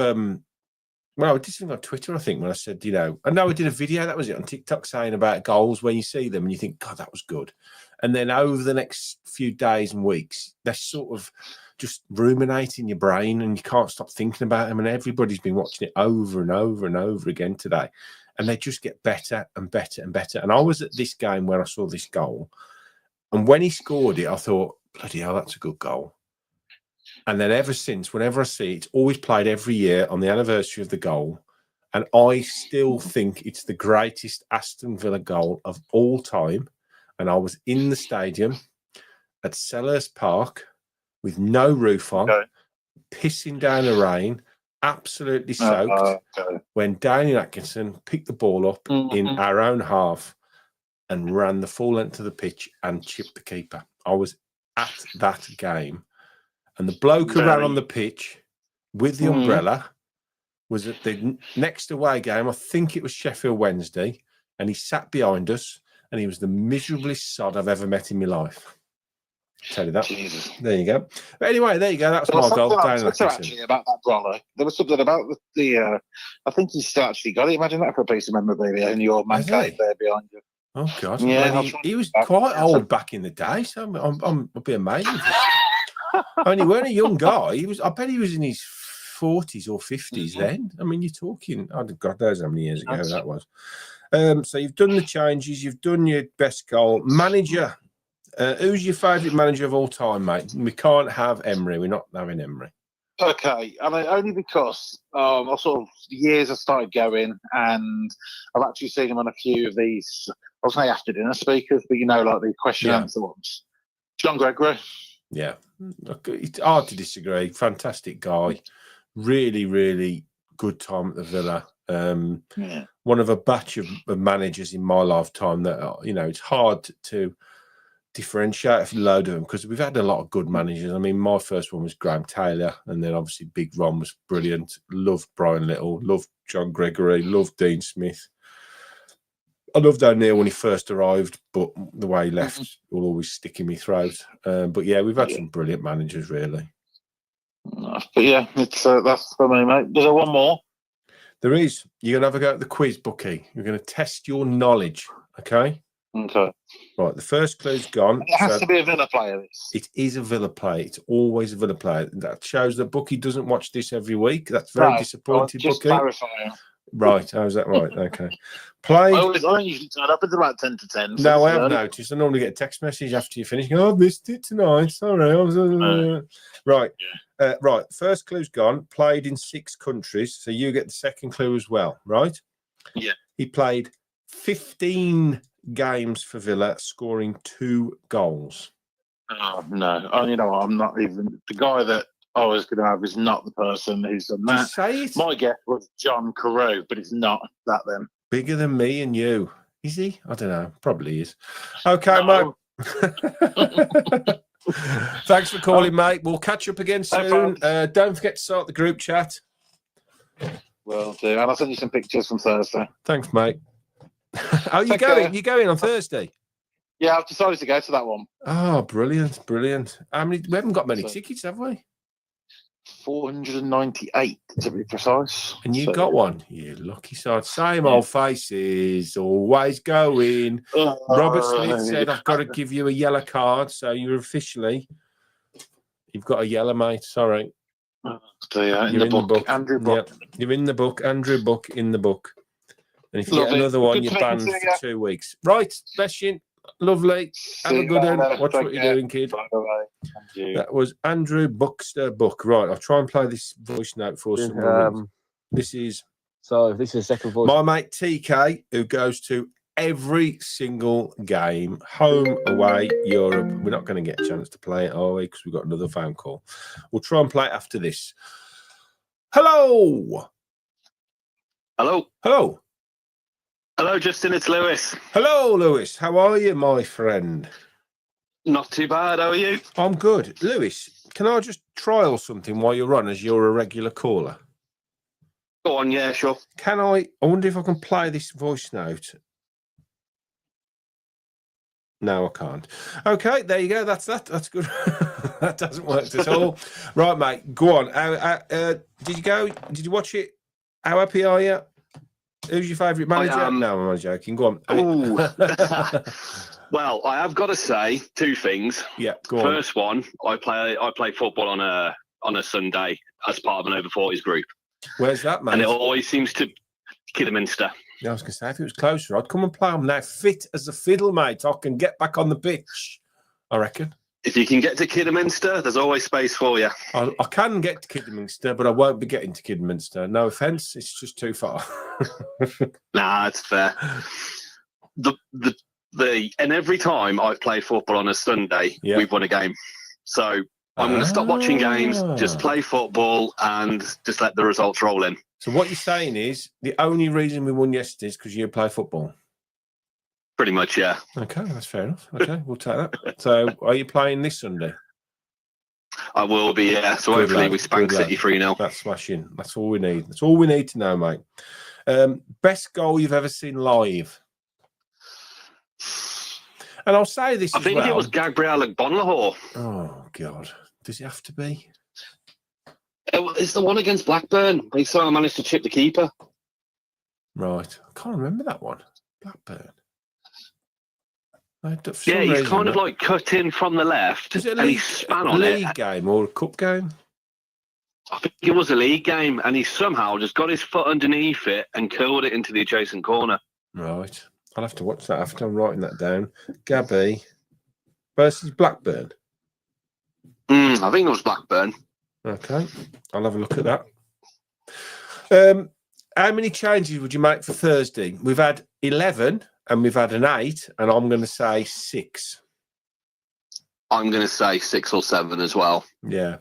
I did something on Twitter, I think, when I said, I know I did a video, that was it, on TikTok, saying about goals when you see them and you think, God, that was good. And then over the next few days and weeks, they're sort of just ruminating in your brain and you can't stop thinking about them. And everybody's been watching it over and over and over again today. And they just get better and better and better. And I was at this game where I saw this goal. And when he scored it, I thought, bloody hell, that's a good goal. And then ever since, whenever I see it, it's always played every year on the anniversary of the goal. And I still think it's the greatest Aston Villa goal of all time. And I was in the stadium at Selhurst Park with no roof on, pissing down the rain, absolutely soaked, when Daniel Atkinson picked the ball up in our own half and ran the full length of the pitch and chipped the keeper. I was at that game. And the bloke who ran on the pitch with the umbrella was at the next away game. I think it was Sheffield Wednesday. And he sat behind us. And he was the miserablest sod I've ever met in my life. I'll tell you that. Jesus. There you go. But anyway, there you go. That's my goal. Actually, about that brother, there was something about the. I think he's still actually got it. Imagine that for a piece of memorabilia in your man cave there behind you. Oh God! Yeah, he was quite old back in the day, so I'll be amazed. I mean, he weren't a young guy. I bet he was in his 40s or 50s then. I mean, you're talking. Oh God knows how many years ago that was. So you've done the changes, you've done your best goal. Manager, who's your favourite manager of all time, mate? We can't have Emery. We're not having Emery. Okay, I mean, only because I sort of years I started going, and I've actually seen him on a few of these. I was saying after dinner speakers, but like the question answer ones. John Gregory. Yeah, it's hard to disagree. Fantastic guy, really, really good time at the Villa. One of a batch of managers in my lifetime that it's hard to differentiate a load of them because we've had a lot of good managers. I mean, my first one was Graham Taylor, and then obviously Big Ron was brilliant. Loved Brian Little, loved John Gregory, loved Dean Smith. I loved O'Neill when he first arrived, but the way he left will always stick in my throat. But yeah, we've had some brilliant managers, really. But yeah, it's that's for me, mate. There's one more. There is. You're going to have a go at the quiz, Bucky. You're going to test your knowledge, okay? Okay. Right, the first clue's gone. It has to be a Villa player, this. It is a Villa player. It's always a Villa player. That shows that Bucky doesn't watch this every week. That's very disappointing, just Bucky. Clarifying. Right, how's that right? Okay. Played. I don't usually turn up. It's about 10 to 10. No, I have noticed. I normally get a text message after you finish. Oh, I missed it tonight. Sorry. Right. Right. First clue's gone. Played in 6 countries. So you get the second clue as well, right? Yeah. He played 15 games for Villa, scoring 2 goals. Oh, no. Oh, you know what? I'm not even. The guy that I was going to have is not the person who's done that. Say it. My guess was John Carew, but it's not that then. Bigger than me and you. Is he? I don't know. Probably is. Okay, No. mate. Thanks for calling, mate. We'll catch up again No soon. problem. Don't forget to start the group chat. Will do. And I'll send you some pictures from Thursday. Thanks, mate. Oh, you Take going? care. You going on Thursday? Yeah, I've decided to go to that one. Oh, brilliant, brilliant. How many? We haven't got many So- tickets, have we? 498 to be precise. And you So- got one. You lucky sod. Same old faces, always going. Robert Smith said, I've got to give you a yellow card, so you've got a yellow, mate. Sorry. in You're the book. Andrew Buck. Yep. You're in the book. Andrew Buck in the book. And if you Love get it. another one, Good you're talking banned to for you. 2 weeks. Right, Beshin. Lovely. Have a See good you one. later. Watch Take what you're care. doing, kid. Bye-bye. And you. That was Andrew Buckster Buck. Right, I'll try and play this voice note for someone. This is So this is the second voice. my mate TK, who goes to every single game, home, away, Europe. We're not going to get a chance to play it, are we? Because we've got another phone call. We'll try and play it after this. Hello. Hello. Hello. Hello, Justin. It's Lewis. Hello, Lewis. How are you, my friend? Not too bad. How are you? I'm good. Lewis, can I just trial something while you're on, as you're a regular caller? Go on. Yeah, sure. Can I wonder if I can play this voice note. No, I can't. Okay, there you go. That's that. That's good. That doesn't work at all. Right, mate. Go on. Did you go? Did you watch it? How happy are you? Who's your favourite manager? No, I'm not joking. Go on. Ooh. Well, I have got to say 2 things. Yeah, go on. First one, I play football on a Sunday as part of an over 40s group, Where's that, mate? and it always seems to Kidderminster. I was going to say, if it was closer, I'd come and play. I'm now fit as a fiddle, mate. I can get back on the pitch, I reckon. If you can get to Kidderminster, there's always space for you. I can get to Kidderminster, but I won't be getting to Kidderminster. No offence, it's just too far. Nah, it's fair. And every time I've played football on a Sunday, Yeah. we've won a game. So I'm going to stop watching games, just play football, and just let the results roll in. So what you're saying is the only reason we won yesterday is because you play football. Pretty much, yeah. Okay, that's fair enough. Okay, we'll take that. So are you playing this Sunday? I will be, yeah. So Good hopefully lad, we spank good lad. City 3-0. That's smashing. That's all we need. That's all we need to know, mate. Best goal you've ever seen live? And I'll say this I as think well. it was Gabriel Bonlahor. Oh, God. Does it have to be? It's the one against Blackburn. They somehow managed to chip the keeper. Right. I can't remember that one. Blackburn. Yeah, he's kind of like cut in from the left, Was it and he span on league it. game or a cup game? I think it was a league game, and he somehow just got his foot underneath it and curled it into the adjacent corner. Right. I'll have to watch that after I'm writing that down. Gabby versus Blackburn. I think it was Blackburn. Okay. I'll have a look at that. How many changes would you make for Thursday? We've had 11 and we've had an 8, and I'm going to say 6. I'm going to say 6 or 7 as well. Yeah.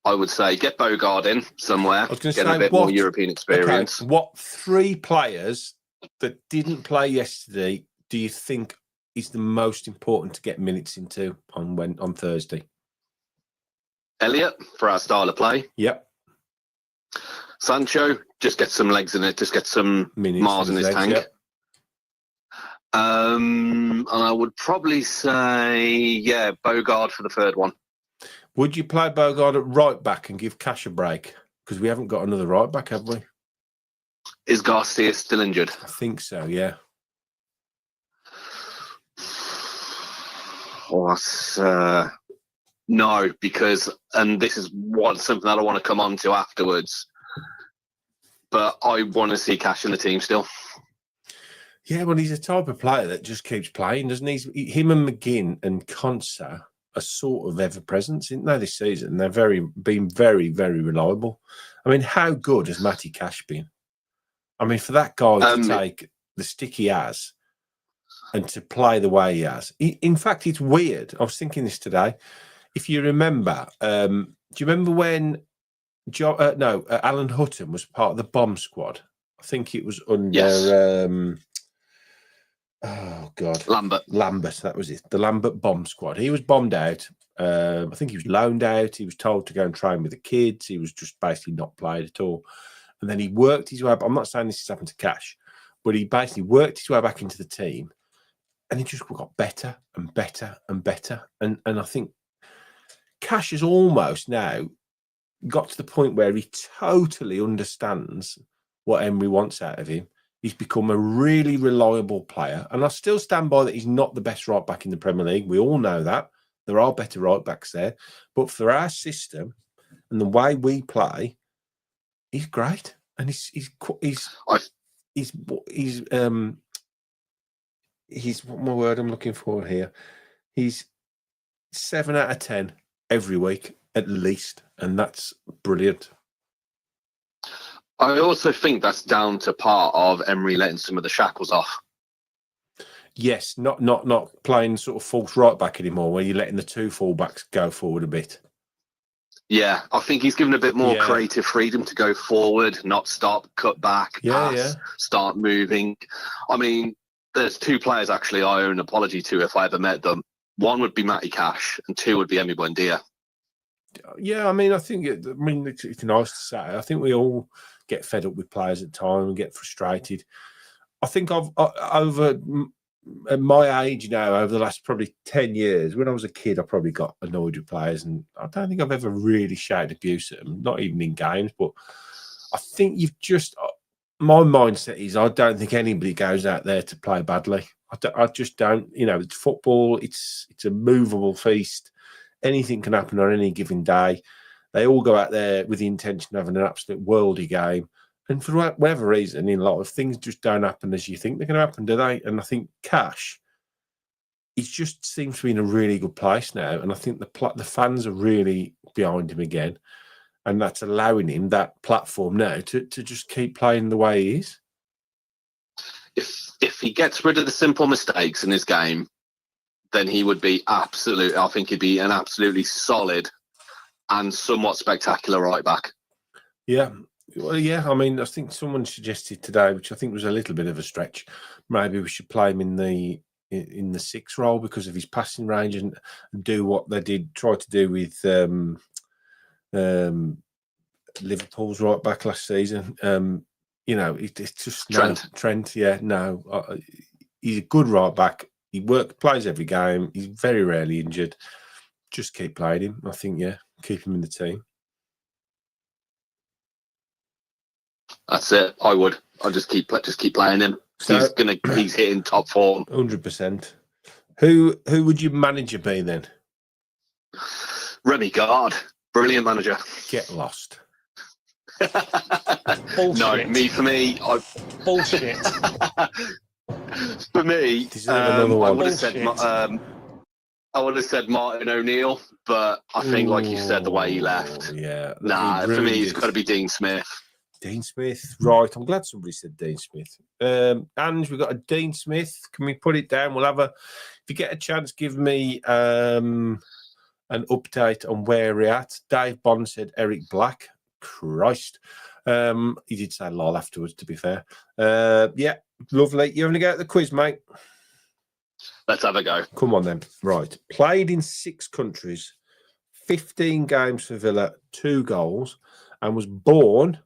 I would say get Bogard in somewhere, I was going to get say a bit more European experience. Okay, what 3 players that didn't play yesterday do you think is the most important to get minutes into on Thursday? Elliot, for our style of play. Yep. Sancho, just get some legs in it, just get some Minutes miles in his legs, tank. yep. And I would probably say, Bogard for the 3rd one. Would you play Bogard at right back and give Cash a break? Because we haven't got another right back, have we? Is Garcia still injured? I think so, yeah. Well, that's, no, because, and this is something that I want to come on to afterwards, but I want to see Cash in the team still. Yeah, well, he's a type of player that just keeps playing, doesn't he? Him and McGinn and Konsa are sort of ever present, isn't they, this season? They're been very, very reliable. I mean, how good has Matty Cash been? I mean, for that guy to take the stick he has and to play the way he has. In fact, it's weird. I was thinking this today. If you remember, do you remember when Alan Hutton was part of the bomb squad I think it was under. Yes. Oh God, Lambert. That was it. The Lambert bomb squad. He was bombed out. I think he was loaned out. He was told to go and train with the kids. He was just basically not played at all. And then he worked his way up. I'm not saying this has happened to Cash, but he basically worked his way back into the team, and he just got better and better and better. And I think Cash has almost now got to the point where he totally understands what Emery wants out of him. He's become a really reliable player. And I still stand by that he's not the best right back in the Premier League. We all know that. There are better right backs there. But for our system and the way we play, he's great. And he's what's my word I'm looking for here? He's 7 out of 10 every week, at least. And that's brilliant. I also think that's down to part of Emery letting some of the shackles off. Yes, not playing sort of false right back anymore, where you're letting the two fullbacks go forward a bit. Yeah, I think he's given a bit more creative freedom to go forward, not stop, cut back, pass, start moving. I mean, there's two players actually I owe an apology to if I ever met them. One would be Matty Cash, and two would be Emi Buendia. Yeah, I mean, I think it's nice to say. I think we all get fed up with players at times and get frustrated. I think over at my age now, over the last probably 10 years, when I was a kid, I probably got annoyed with players, and I don't think I've ever really shouted abuse at them, not even in games. But I think my mindset is I don't think anybody goes out there to play badly. I just don't. You know, it's football. It's a movable feast. Anything can happen on any given day. They all go out there with the intention of having an absolute worldy game. And for whatever reason, in a lot of things just don't happen as you think they're going to happen, do they? And I think Cash, he just seems to be in a really good place now. And I think the fans are really behind him again. And that's allowing him that platform now to just keep playing the way he is. If he gets rid of the simple mistakes in his game, then he would be I think he'd be an absolutely solid and somewhat spectacular right back. Yeah. Well, yeah, I mean, I think someone suggested today, which I think was a little bit of a stretch, maybe we should play him in the 6 role because of his passing range and do what they try to do with Liverpool's right back last season. You know, it's just Trent. Yeah, no, he's a good right back. He plays every game. He's very rarely injured. Just keep playing him. I think, keep him in the team. That's it. I would. I'll just keep playing him. So, he's hitting top form. 100%. Who would your manager be then? Remy Gard, brilliant manager. Get lost. No, for me. Bullshit. For me, I would have said Martin O'Neill, but I think, like you said, the way he left. Yeah. For me, it's got to be Dean Smith. Dean Smith, right? I'm glad somebody said Dean Smith. Ange, we've got a Dean Smith. Can we put it down? We'll have if you get a chance, give me an update on where we're at. Dave Bond said Eric Black. Christ. He did say lol afterwards, to be fair. Yeah, lovely. You want to go at the quiz, mate? Let's have a go. Come on then. Right. Played in 6 countries, 15 games for Villa, 2 goals, and was born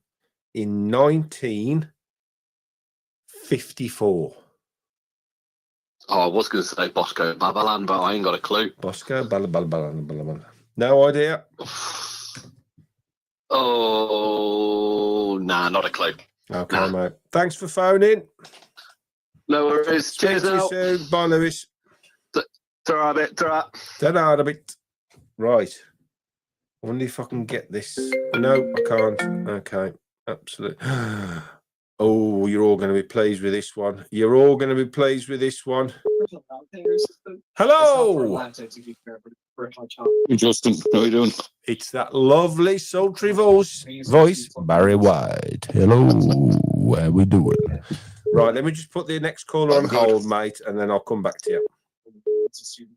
in 1954. Oh, I was going to say Bosco Babalan, but I ain't got a clue. Bosco Babalan. No idea. Oh, nah, not a clue. Okay, mate. Thanks for phoning. No worries. Cheers out. Soon. Bye, Lewis. Ta-ra bit. Ta-ra bit. Right. I wonder if I can get this. No, I can't. Okay. Absolutely. Oh, you're all going to be pleased with this one. Hello. Justin, how are you doing? It's that lovely, sultry voice, Barry White. Hello. How we doing? Right, let me just put the next caller on hold, mate, and then I'll come back to you.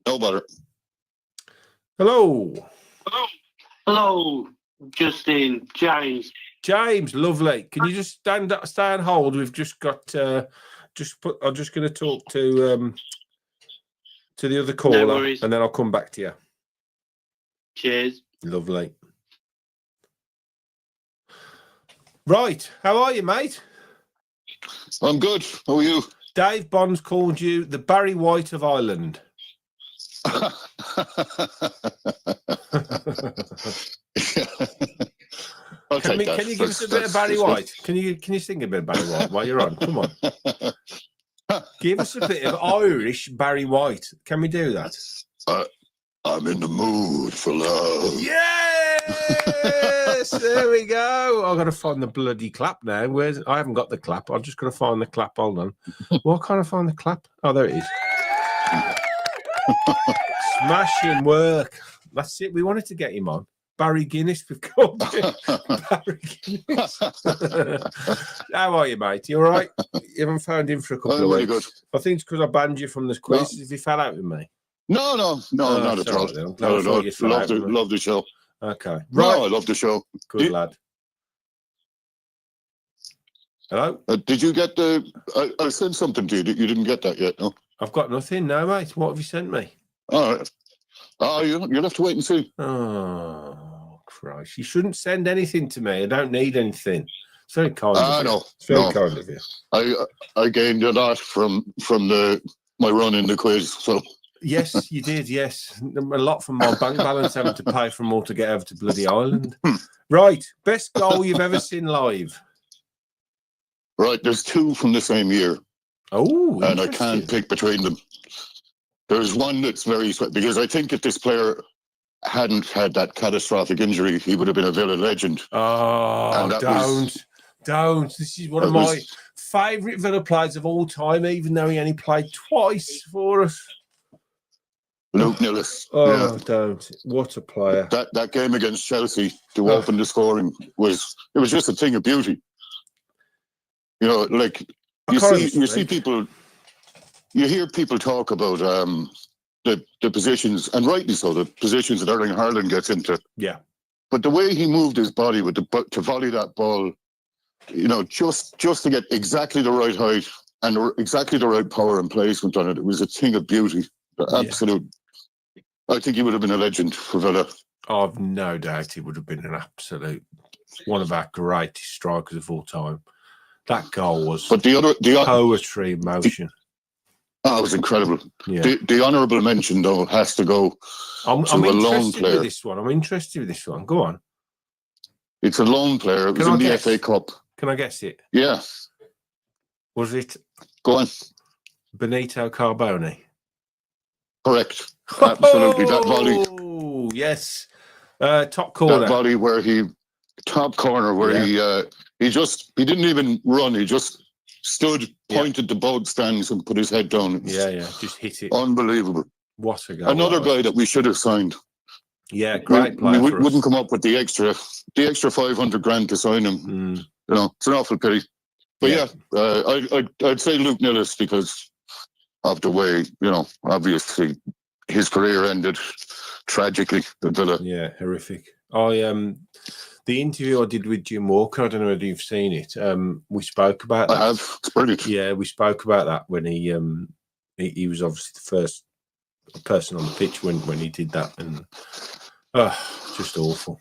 No bother. Hello. Hello, Justin, James. James, lovely. Can you just stay on hold? We've just got I'm just going to talk to the other caller, worries. and then I'll come back to you. Cheers. Lovely. Right, how are you, mate? I'm good. How are you? Dave Bonds called you the Barry White of Ireland. Can you give us a bit of Barry White? Can you sing a bit of Barry White while you're on? Come on. Give us a bit of Irish Barry White. Can we do that? I'm in the mood for love. Yes! There we go. I've got to find the bloody clap now. I haven't got the clap. I'm just going to find the clap. Hold on. What can't I find the clap? Oh, there it is. Smashing work. That's it. We wanted to get him on. Barry Guinness, we've called him. Barry Guinness. How are you, mate? You all right? You haven't found him for a couple of weeks. Really good. I think it's because I banned you from this quiz. If you fell out with me. No, not at all. Right, Not at all. Love the show. Okay. Right. No, I love the show. Good lad. Hello? Did you get the... I sent something to you. You didn't get that yet, no? I've got nothing now, mate. What have you sent me? All right. You'll have to wait and see. Oh, Christ. You shouldn't send anything to me. I don't need anything. It's very kind of you. No. It's very kind of you. I gained a lot from my run in the quiz, so... Yes, you did, yes. A lot from my bank balance having to pay for more to get over to bloody Ireland. Right. Best goal you've ever seen live? Right. There's two from the same year. Oh, and I can't pick between them. There's one that's very... Because I think if this player hadn't had that catastrophic injury, he would have been a Villa legend. Oh, don't. This is one of my favourite Villa players of all time, even though he only played twice for us. Luke Nillis. Oh, yeah. Don't. What a player. That game against Chelsea to open the scoring was just a thing of beauty. You know, like you see people, you hear people talk about the positions, and rightly so, the positions that Erling Haaland gets into. Yeah. But the way he moved his body to volley that ball, you know, just to get exactly the right height and exactly the right power and placement on it, it was a thing of beauty. Absolute. I think he would have been a legend for Villa. I've no doubt he would have been an absolute one of our greatest strikers of all time. That goal was poetry in motion. It was incredible. Yeah. The honourable mention, though, has to go to a lone player. I'm interested with this one. Go on. It's a lone player. It was in the FA Cup. Can I guess it? Yeah. Was it? Go on. Benito Carbone. Correct. Absolutely. That volley. Oh, yes. Top corner. That volley top corner where he didn't even run. He just stood, pointed to both stands and put his head down. Just hit it. Unbelievable. What a goal. Another guy that we should have signed. Yeah, great player. We wouldn't come up with the extra 500 grand to sign him. You know, it's an awful pity. But I'd say Luke Nillis because of the way, you know, obviously his career ended tragically at Villa. Yeah, horrific. The interview I did with Jim Walker, I don't know whether you've seen it. We spoke about that. I have. It's brilliant. Yeah, we spoke about that when he was obviously the first person on the pitch when he did that, and just awful.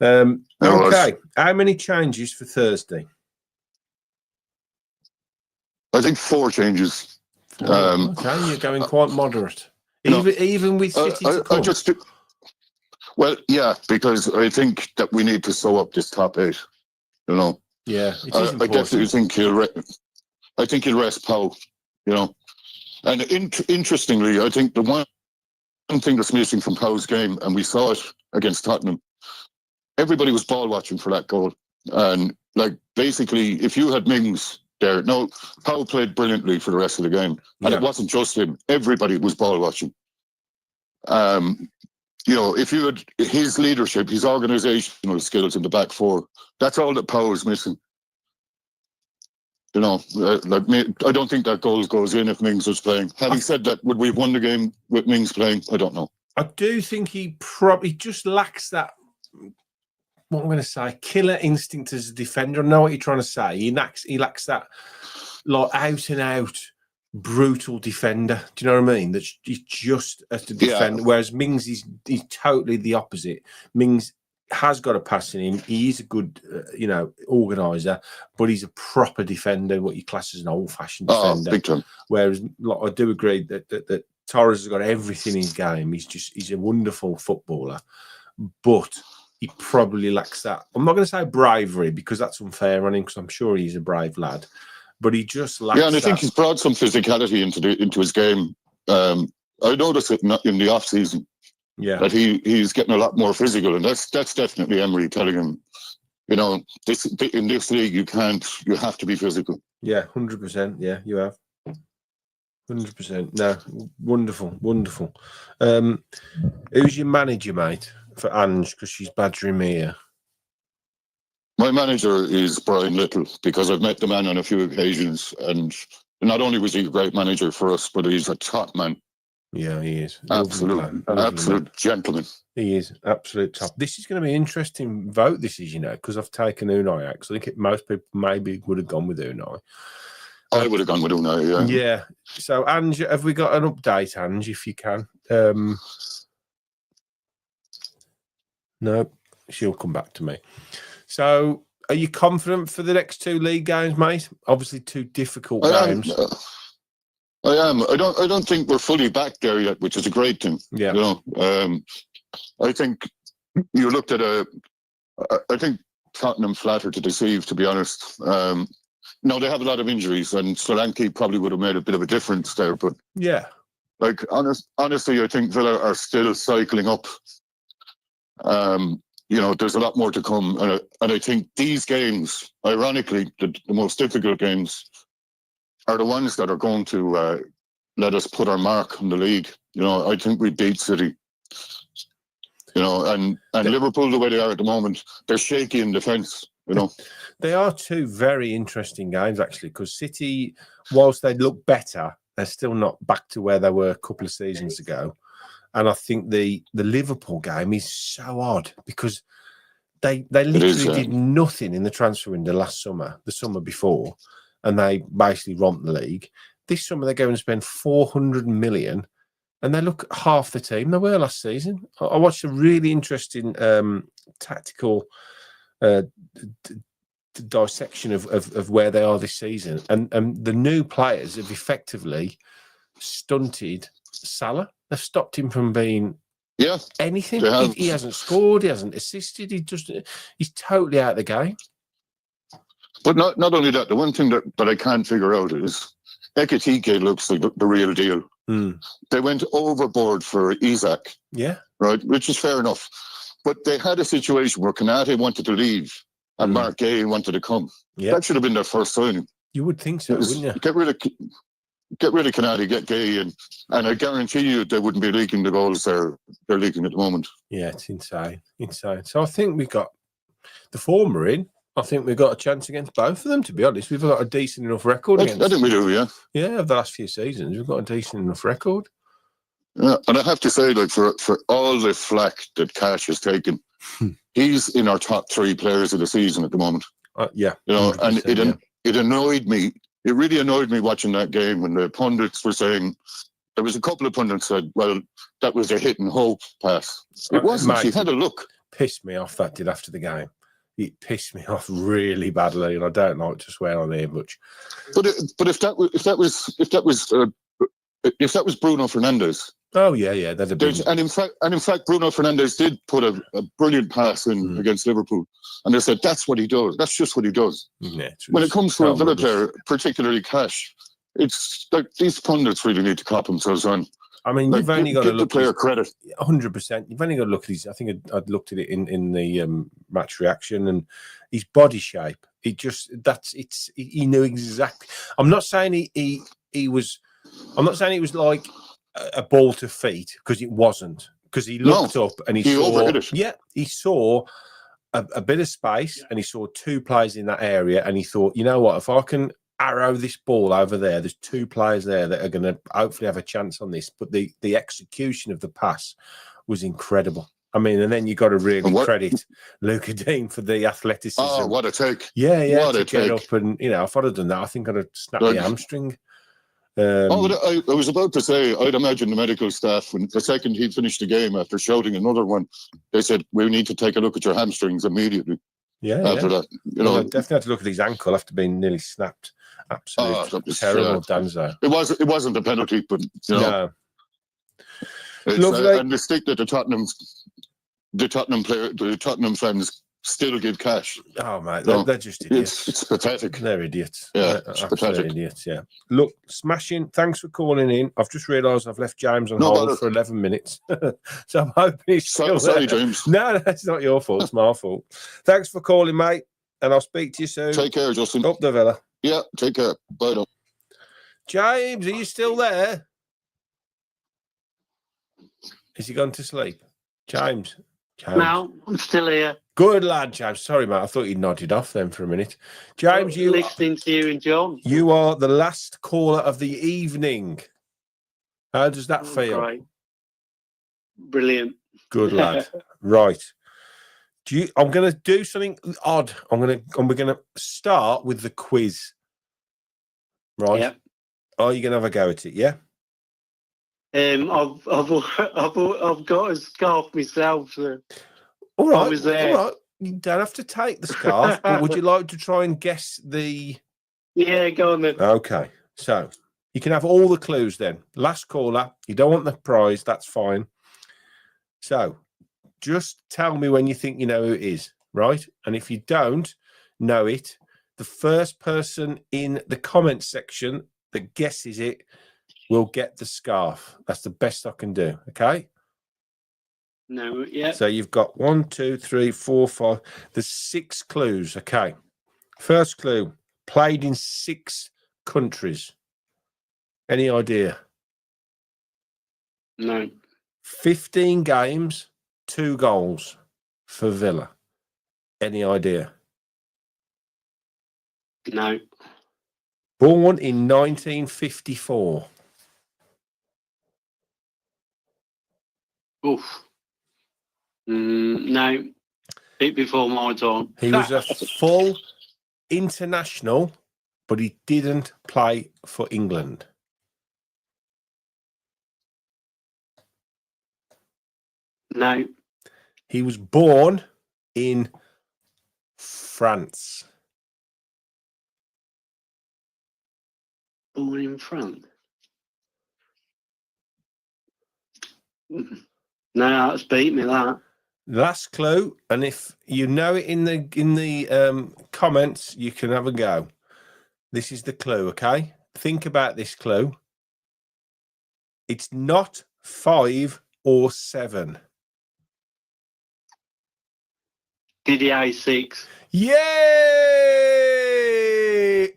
Okay, how many changes for Thursday? I think 4 changes. Okay, you're going quite moderate, even with City to come. Well, yeah, because I think that we need to sew up this top 8. You know. Yeah, it is important. I definitely think he'll rest Powell. You know, and interestingly, I think the one thing that's missing from Powell's game, and we saw it against Tottenham, everybody was ball watching for that goal, and like basically, if you had Mings there, no, Powell played brilliantly for the rest of the game, and it wasn't just him; everybody was ball watching. You know, if you had his leadership, his organisational skills in the back four, that's all that Powell's missing. You know, I don't think that goal goes in if Mings was playing. Having said that, would we have won the game with Mings playing? I don't know. I do think he probably just lacks that what I'm going to say, killer instinct as a defender. I know what you're trying to say. He lacks that like out and out brutal defender. Do you know what I mean? That's he's just as the defender. Whereas Mings is he's totally the opposite. Mings has got a pass in him. He is a good, organizer, but he's a proper defender, what you class as an old-fashioned defender. Big time. Whereas I do agree that Torres has got everything in his game. He's a wonderful footballer, but he probably lacks that. I'm not going to say bravery because that's unfair on him because I'm sure he's a brave lad, but he just lacks. Yeah, and I think he's brought some physicality into his game. I noticed it in the off season. Yeah, that he's getting a lot more physical, and that's definitely Emery telling him, in this league you have to be physical. Yeah, 100%. Yeah, you have 100%. No, wonderful. Who's your manager, mate, for Ange? Because she's badgering me here. My manager is Brian Little because I've met the man on a few occasions, and not only was he a great manager for us, but he's a top man. Yeah, he is. Absolute gentleman. He is absolute top. This is going to be an interesting vote. This is, because I've taken Unai out. Because I think most people maybe would have gone with Unai. I would have gone with Unai. Yeah. Yeah. So, Ange, have we got an update, Ange? If you can. No, she'll come back to me. So, are you confident for the next two league games, mate? Obviously, two difficult games. I am. I don't think we're fully back there yet, which is a great thing. Yeah. I think you looked at I think Tottenham flattered to deceive, to be honest. No, they have a lot of injuries, and Solanke probably would have made a bit of a difference there. But yeah, honestly, I think Villa are still cycling up. There's a lot more to come, and I think these games, ironically, the most difficult games, are the ones that are going to let us put our mark on the league. I think we beat City. And Liverpool, the way they are at the moment, they're shaky in defence. They are two very interesting games, actually, because City, whilst they look better, they're still not back to where they were a couple of seasons ago. And I think the Liverpool game is so odd because they literally did nothing in the transfer window the summer before, and they basically romped the league. This summer, they're going to spend 400 million, and they look half the team they were last season. I watched a really interesting tactical dissection of where they are this season, and the new players have effectively stunted Salah. They've stopped him from being anything. He hasn't scored. He hasn't assisted. He's totally out of the game. But not only that, the one thing that I can't figure out is Ekitike looks like the real deal. Mm. They went overboard for Isak. Yeah. Right, which is fair enough. But they had a situation where Konate wanted to leave and Mark Gay wanted to come. Yeah. That should have been their first signing. You would think so, wouldn't you? Get rid of Konate, get Gay in, and I guarantee you they wouldn't be leaking the goals they're leaking at the moment. Yeah, it's insane. So I think we got the former in. I think we've got a chance against both of them, to be honest. We've got a decent enough record against them. I think we do, yeah. Yeah, over the last few seasons, we've got a decent enough record. Yeah, and I have to say, for all the flack that Cash has taken, he's in our top three players of the season at the moment. Yeah. And it annoyed me. It really annoyed me watching that game when the pundits were saying, there was a couple of pundits said, well, that was a hit and hope pass. It wasn't. Mate, he had a look. Pissed me off, that did, after the game. It pissed me off really badly, and I don't like to swear on here much. But if that was Bruno Fernandes. Oh yeah, that'd have been. And in fact, Bruno Fernandes did put a brilliant pass in against Liverpool, and they said that's what he does. That's just what he does. Yeah, when it comes to a Villa player, particularly Cash, it's like these pundits really need to cop themselves on. I mean, you've only got to look at the player credit. 100%. You've only got to look at his. I think I'd looked at it in the match reaction, and his body shape. He knew exactly. I'm not saying he was. I'm not saying it was like a ball to feet, because it wasn't. Because he looked up and he saw. Overhit it. Yeah, he saw a bit of space, and he saw two players in that area, and he thought, you know what, if I can arrow this ball over there's two players there that are going to hopefully have a chance on this. But the execution of the pass was incredible. I mean, and then you got to really And what- credit Luca Dean for the athleticism. Oh, what a take. Yeah, what to a get take. up and, if I'd have done that, I think I'd have snapped Like- the hamstring. I was about to say, I'd imagine the medical staff, when the second he finished the game after shouting another one, they said, we need to take a look at your hamstrings immediately after that. You Well, know, I definitely had to look at his ankle after being nearly snapped. Absolute that was, terrible, Danzo. it wasn't a penalty, but No. it's, Lovely. and the stick that the Tottenham fans still give cash. Oh, mate, No, they're just idiots. It's pathetic. They're idiots. Yeah, They're it's absolute pathetic. idiots, yeah. Look, smashing. Thanks for calling in. I've just realised I've left James on No hold bother. for 11 minutes. So I'm hoping he's still Sorry, there. James. No, that's not your fault. It's my fault. Thanks for calling, mate. And I'll speak to you soon. Take care, Justin. Up the Villa. Yeah, take care. Bye now. James, are you still there? Is he gone to sleep? James. No, I'm still here. Good lad, James. Sorry, mate. I thought you nodded off then for a minute. James, Listening to you and John. you are the last caller of the evening. How does that feel? Great. Brilliant. Good lad. Right. I'm going to do something odd. we're going to start with the quiz. Right. Yeah. Are you going to have a go at it? Yeah. I've got a scarf myself. So All right. was there. All right. You don't have to take the scarf, but would you like to try and guess the? Yeah, go on then. Okay. So you can have all the clues then. Last caller. You don't want the prize. That's fine. So just tell me when you think you know who it is, right? And if you don't know it, the first person in the comment section that guesses it will get the scarf. That's the best I can do. Okay. No, yeah. So you've got 1, 2, 3, 4, 5. There's 6 clues. Okay. First clue: played in 6 countries. Any idea? No. 15 games, 2 goals for Villa. Any idea? No. Born in 1954. Oof. No. Bit before my time. He was a full international, but he didn't play for England. No. He was born in France. Born in France. No, that's beat me that. Last clue, and if you know it in the comments, you can have a go. This is the clue, okay? Think about this clue. It's not 5 or 7. Didier 6. Yay!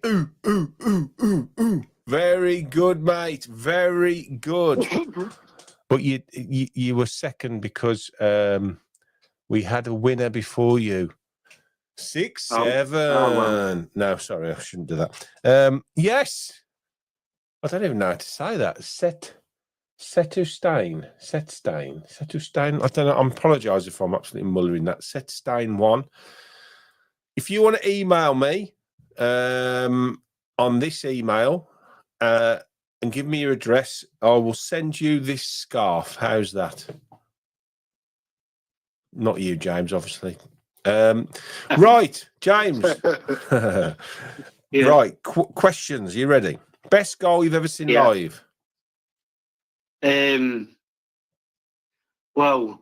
Ooh, ooh, ooh, ooh, ooh. Very good, mate. Very good. But you were second because we had a winner before you. 6, 7. well. No, sorry, I shouldn't do that. Yes. I don't even know how to say that. Setstein. I don't know. I apologise if I'm absolutely mullering that. Setstein 1. If you want to email me on this email and give me your address, I will send you this scarf. How's that? Not you, James, obviously. Right, James. Yeah. Right, questions. You ready? Best goal you've ever seen Yeah. live? Well,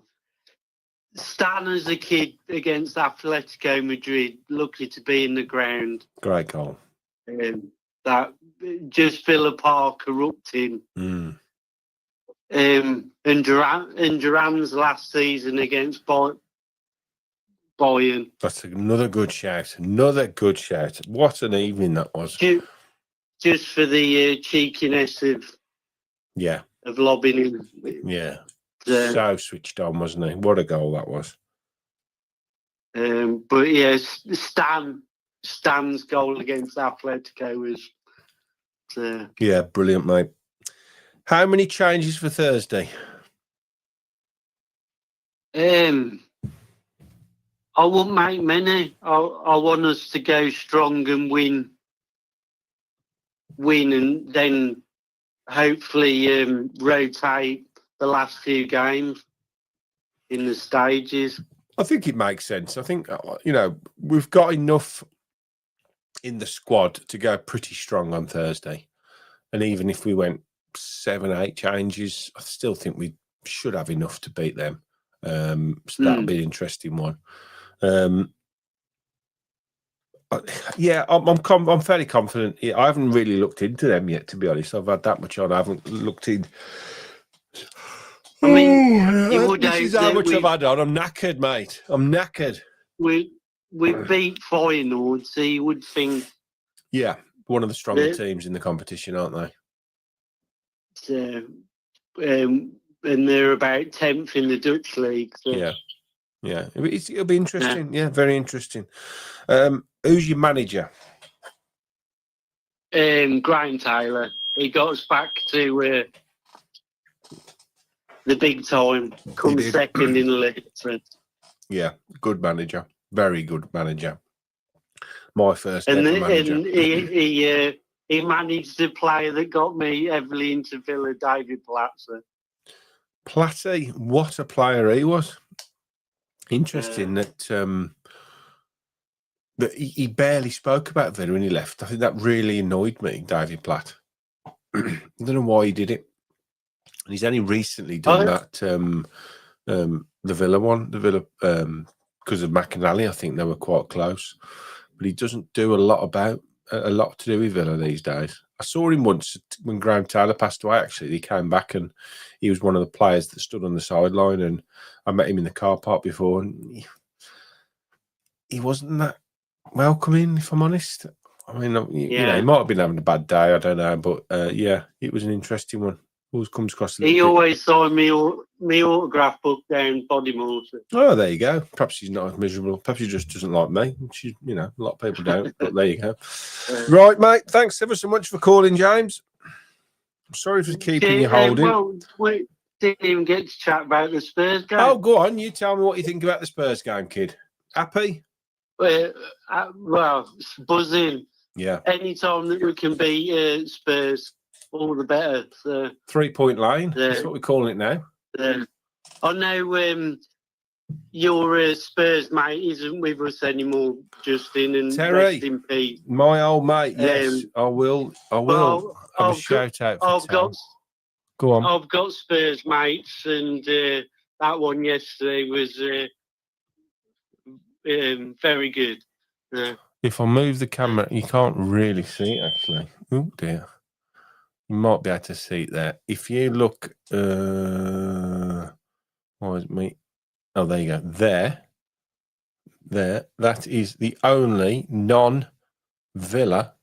Stan as a kid against Atletico Madrid, lucky to be in the ground. Great goal. That just Villa Park erupting. Mm. And Duran's last season against Bayern. That's another good shout. Another good shout. What an evening that was. Just for the cheekiness Yeah, of lobbing him. yeah. So switched on, wasn't he? What a goal that was. But yeah, Stan's goal against Atletico was. Yeah, brilliant, mate. How many changes for Thursday? I won't make many. I want us to go strong and win, and then hopefully rotate the last few games in the stages. I think it makes sense. I think, we've got enough in the squad to go pretty strong on Thursday. And even if we went 7-8 changes, I still think we should have enough to beat them. So that'll be an interesting one. I'm fairly confident. I haven't really looked into them yet, to be honest. I've had that much on. I haven't looked in. I mean, you would this hope is how that much I've had on. I'm knackered, mate. I'm knackered. We beat Feyenoord, so you would think. Yeah, one of the stronger teams in the competition, aren't they? And they're about 10th in the Dutch league. So. Yeah. It'll be interesting. Yeah, very interesting. Who's your manager? Graham Taylor. He got us back to the big time. Come second in the league. So. Yeah, good manager. Very good manager. My first manager. And he managed the player that got me heavily into Villa, David Platzer. Platty, what a player he was. Interesting that he barely spoke about Villa when he left. I think that really annoyed me, David Platt. I don't know why he did it. And he's only recently done that, the Villa one, because of McAnally. I think they were quite close. But he doesn't do a lot to do with Villa these days. I saw him once when Graham Taylor passed away, actually. He came back and he was one of the players that stood on the sideline, and I met him in the car park before, and he wasn't that welcoming, if I'm honest. I mean, he might have been having a bad day, I don't know, but it was an interesting one. Always comes across. He always signed me autograph book down Bodymore. Oh, there you go. Perhaps he's not as miserable. Perhaps he just doesn't like me. Which is, a lot of people don't. But there you go. Right, mate. Thanks ever so much for calling, James. I'm sorry for keeping you holding. Well, we didn't even get to chat about the Spurs game. Oh, go on. You tell me what you think about the Spurs game, kid. Happy? Well, buzzing. Yeah. Anytime that we can beat Spurs, all the better. So, 3-point lane. That's what we're calling it now. I know your Spurs mate isn't with us anymore, Justin, and Terry, rest in peace. My old mate. Yes, I will. Have a shout out for Go on. I've got Spurs mates, and that one yesterday was very good. If I move the camera, you can't really see it, actually. Oh, dear. You might be able to see it there. If you look, why is me? Oh, there you go. There. That is the only non-Villa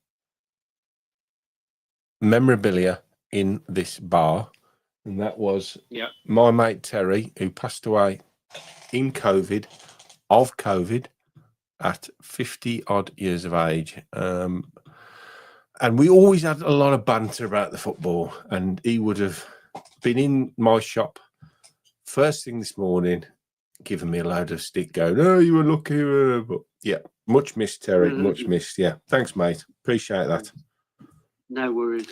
memorabilia in this bar. And that was my mate Terry, who passed away in COVID, of COVID, at 50-odd years of age. And we always had a lot of banter about the football. And he would have been in my shop first thing this morning, giving me a load of stick going, oh, you were lucky. But yeah, much missed, Terry. Much missed. Yeah. Thanks, mate. Appreciate that. No worries.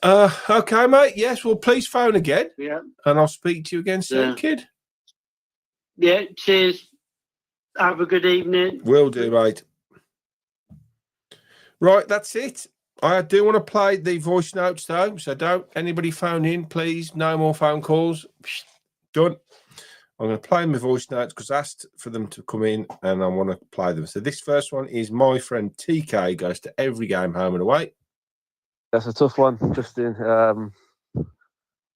Okay, mate. Yes, well, please phone again. Yeah. And I'll speak to you again soon, kid. Yeah, cheers. Have a good evening. Will do, mate. Right, that's it. I do want to play the voice notes, though, so don't anybody phone in, please. No more phone calls. Done. I'm going to play my voice notes because I asked for them to come in, and I want to play them. So this first one is my friend TK goes to every game home and away. That's a tough one, Justin.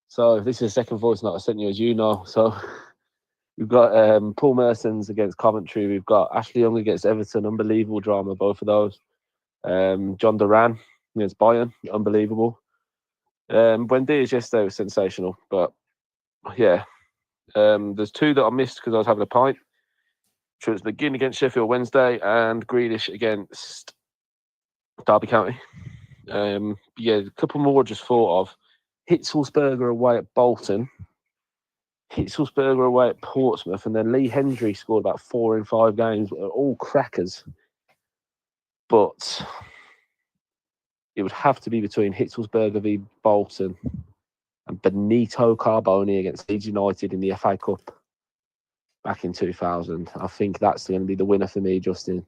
So this is the second voice note I sent you, as you know. So we've got Paul Merson's against Coventry. We've got Ashley Young against Everton. Unbelievable drama, both of those. John Duran against Bayern. Unbelievable. Buendia's yesterday was sensational. But, yeah. There's two that I missed because I was having a pint. Which was McGinn against Sheffield Wednesday and Grealish against Derby County. A couple more just thought of. Hitzelsberger away at Bolton. Hitzelsberger away at Portsmouth, and then Lee Hendry scored about 4 in 5 games. All crackers. But it would have to be between Hitzelsberger v Bolton and Benito Carboni against Leeds United in the FA Cup back in 2000. I think that's going to be the winner for me, Justin.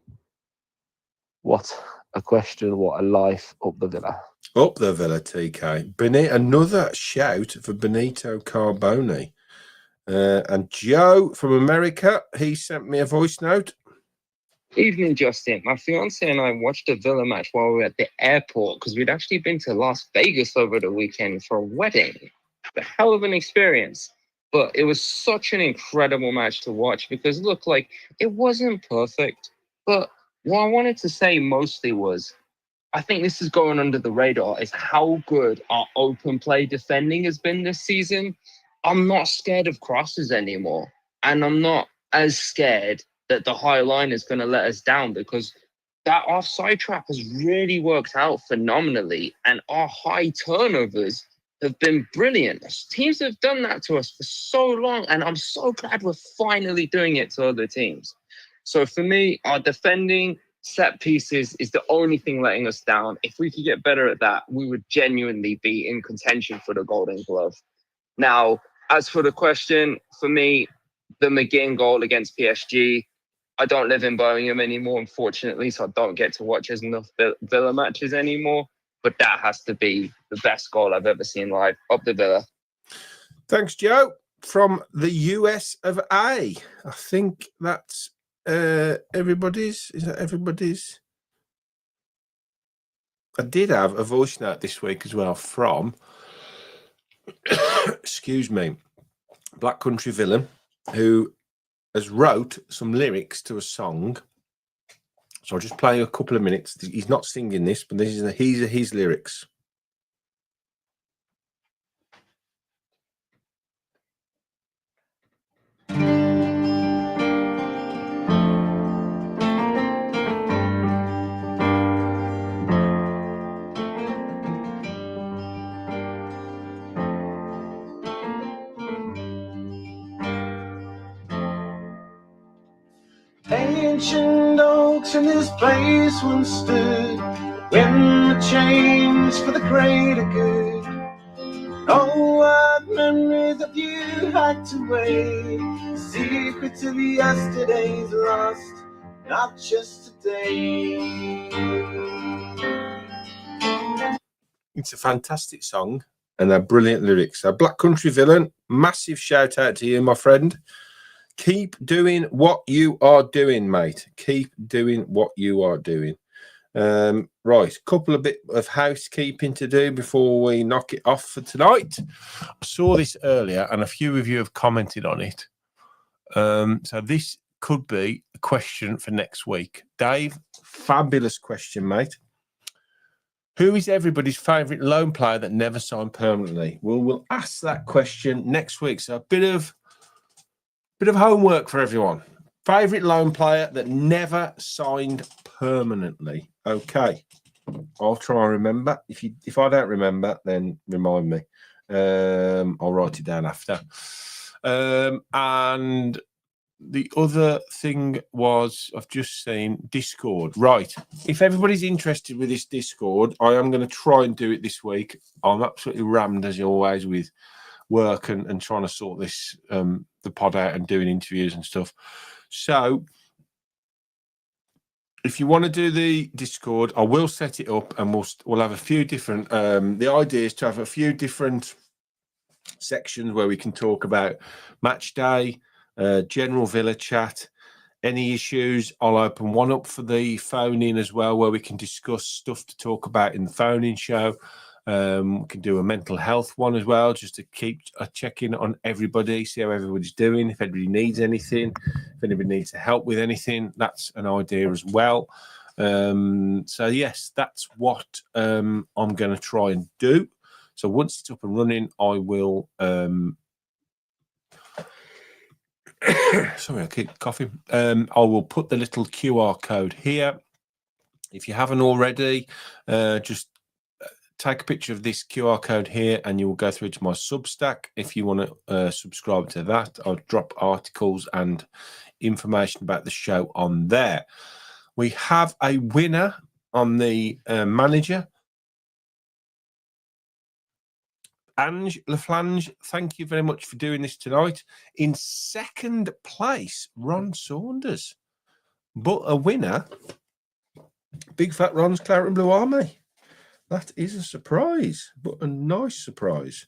What a question. What a life up the Villa. Up the Villa, TK. Another shout for Benito Carboni. And Joe from America, he sent me a voice note. Evening, Justin. My fiance and I watched the Villa match while we were at the airport because we'd actually been to Las Vegas over the weekend for a wedding. A hell of an experience. But it was such an incredible match to watch because it looked like it wasn't perfect. But what I wanted to say mostly was, I think this is going under the radar, is how good our open play defending has been this season. I'm not scared of crosses anymore. And I'm not as scared that the high line is going to let us down because that offside trap has really worked out phenomenally. And our high turnovers have been brilliant. Teams have done that to us for so long. And I'm so glad we're finally doing it to other teams. So for me, our defending set pieces is the only thing letting us down. If we could get better at that, we would genuinely be in contention for the Golden Glove. Now, as for the question, for me, the McGinn goal against PSG, I don't live in Birmingham anymore, unfortunately, so I don't get to watch as enough Villa matches anymore. But that has to be the best goal I've ever seen live, up the Villa. Thanks, Joe. From the US of A. I think that's everybody's. Is that everybody's? I did have a voice note this week as well from, excuse me, Black Country Villain, who has wrote some lyrics to a song. So I'll just play a couple of minutes. He's not singing this, but these are his lyrics. Ancient oaks in this place once stood, when the change for the greater good. Oh, what memories of you hacked away, secrets of yesterday's lost, not just today. It's a fantastic song and they're brilliant lyrics. So Black Country Villain, massive shout out to you, my friend. Keep doing what you are doing, mate. Keep doing what you are doing. Right, couple of bit of housekeeping to do before we knock it off for tonight. I saw this earlier and a few of you have commented on it. So this could be a question for next week. Dave, fabulous question, mate. Who is everybody's favourite loan player that never signed permanently? Well, we'll ask that question next week. So a bit of homework for everyone. Favourite loan player that never signed permanently. Okay. I'll try and remember. If I don't remember, then remind me. I'll write it down after. And the other thing was, I've just seen Discord. Right. If everybody's interested with this Discord, I am going to try and do it this week. I'm absolutely rammed, as always, with work and trying to sort this, the pod out and doing interviews and stuff. So if you want to do the Discord, I will set it up and we'll have a few different, the idea is to have a few different sections where we can talk about match day, general Villa chat, any issues. I'll open one up for the phone in as well, where we can discuss stuff to talk about in the phone in show. We can do a mental health one as well, just to keep a check-in on everybody, see how everybody's doing, if anybody needs anything, if anybody needs help with anything, that's an idea as well. So yes, that's what I'm going to try and do. So once it's up and running, I will sorry, I keep coughing. I will put the little QR code here. If you haven't already, just take a picture of this QR code here and you will go through to my Substack. If you want to subscribe to that, I'll drop articles and information about the show on there. We have a winner on the manager. Ange Laflange, thank you very much for doing this tonight. In second place, Ron Saunders. But a winner, Big Fat Ron's Claret and Blue Army. That is a surprise, but a nice surprise.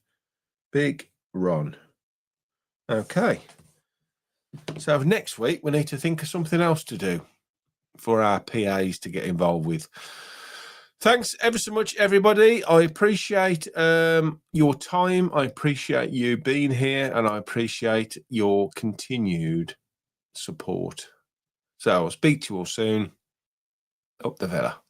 Big Ron. Okay. So next week, we need to think of something else to do for our PAs to get involved with. Thanks ever so much, everybody. I appreciate your time. I appreciate you being here, and I appreciate your continued support. So I'll speak to you all soon. Up the Villa.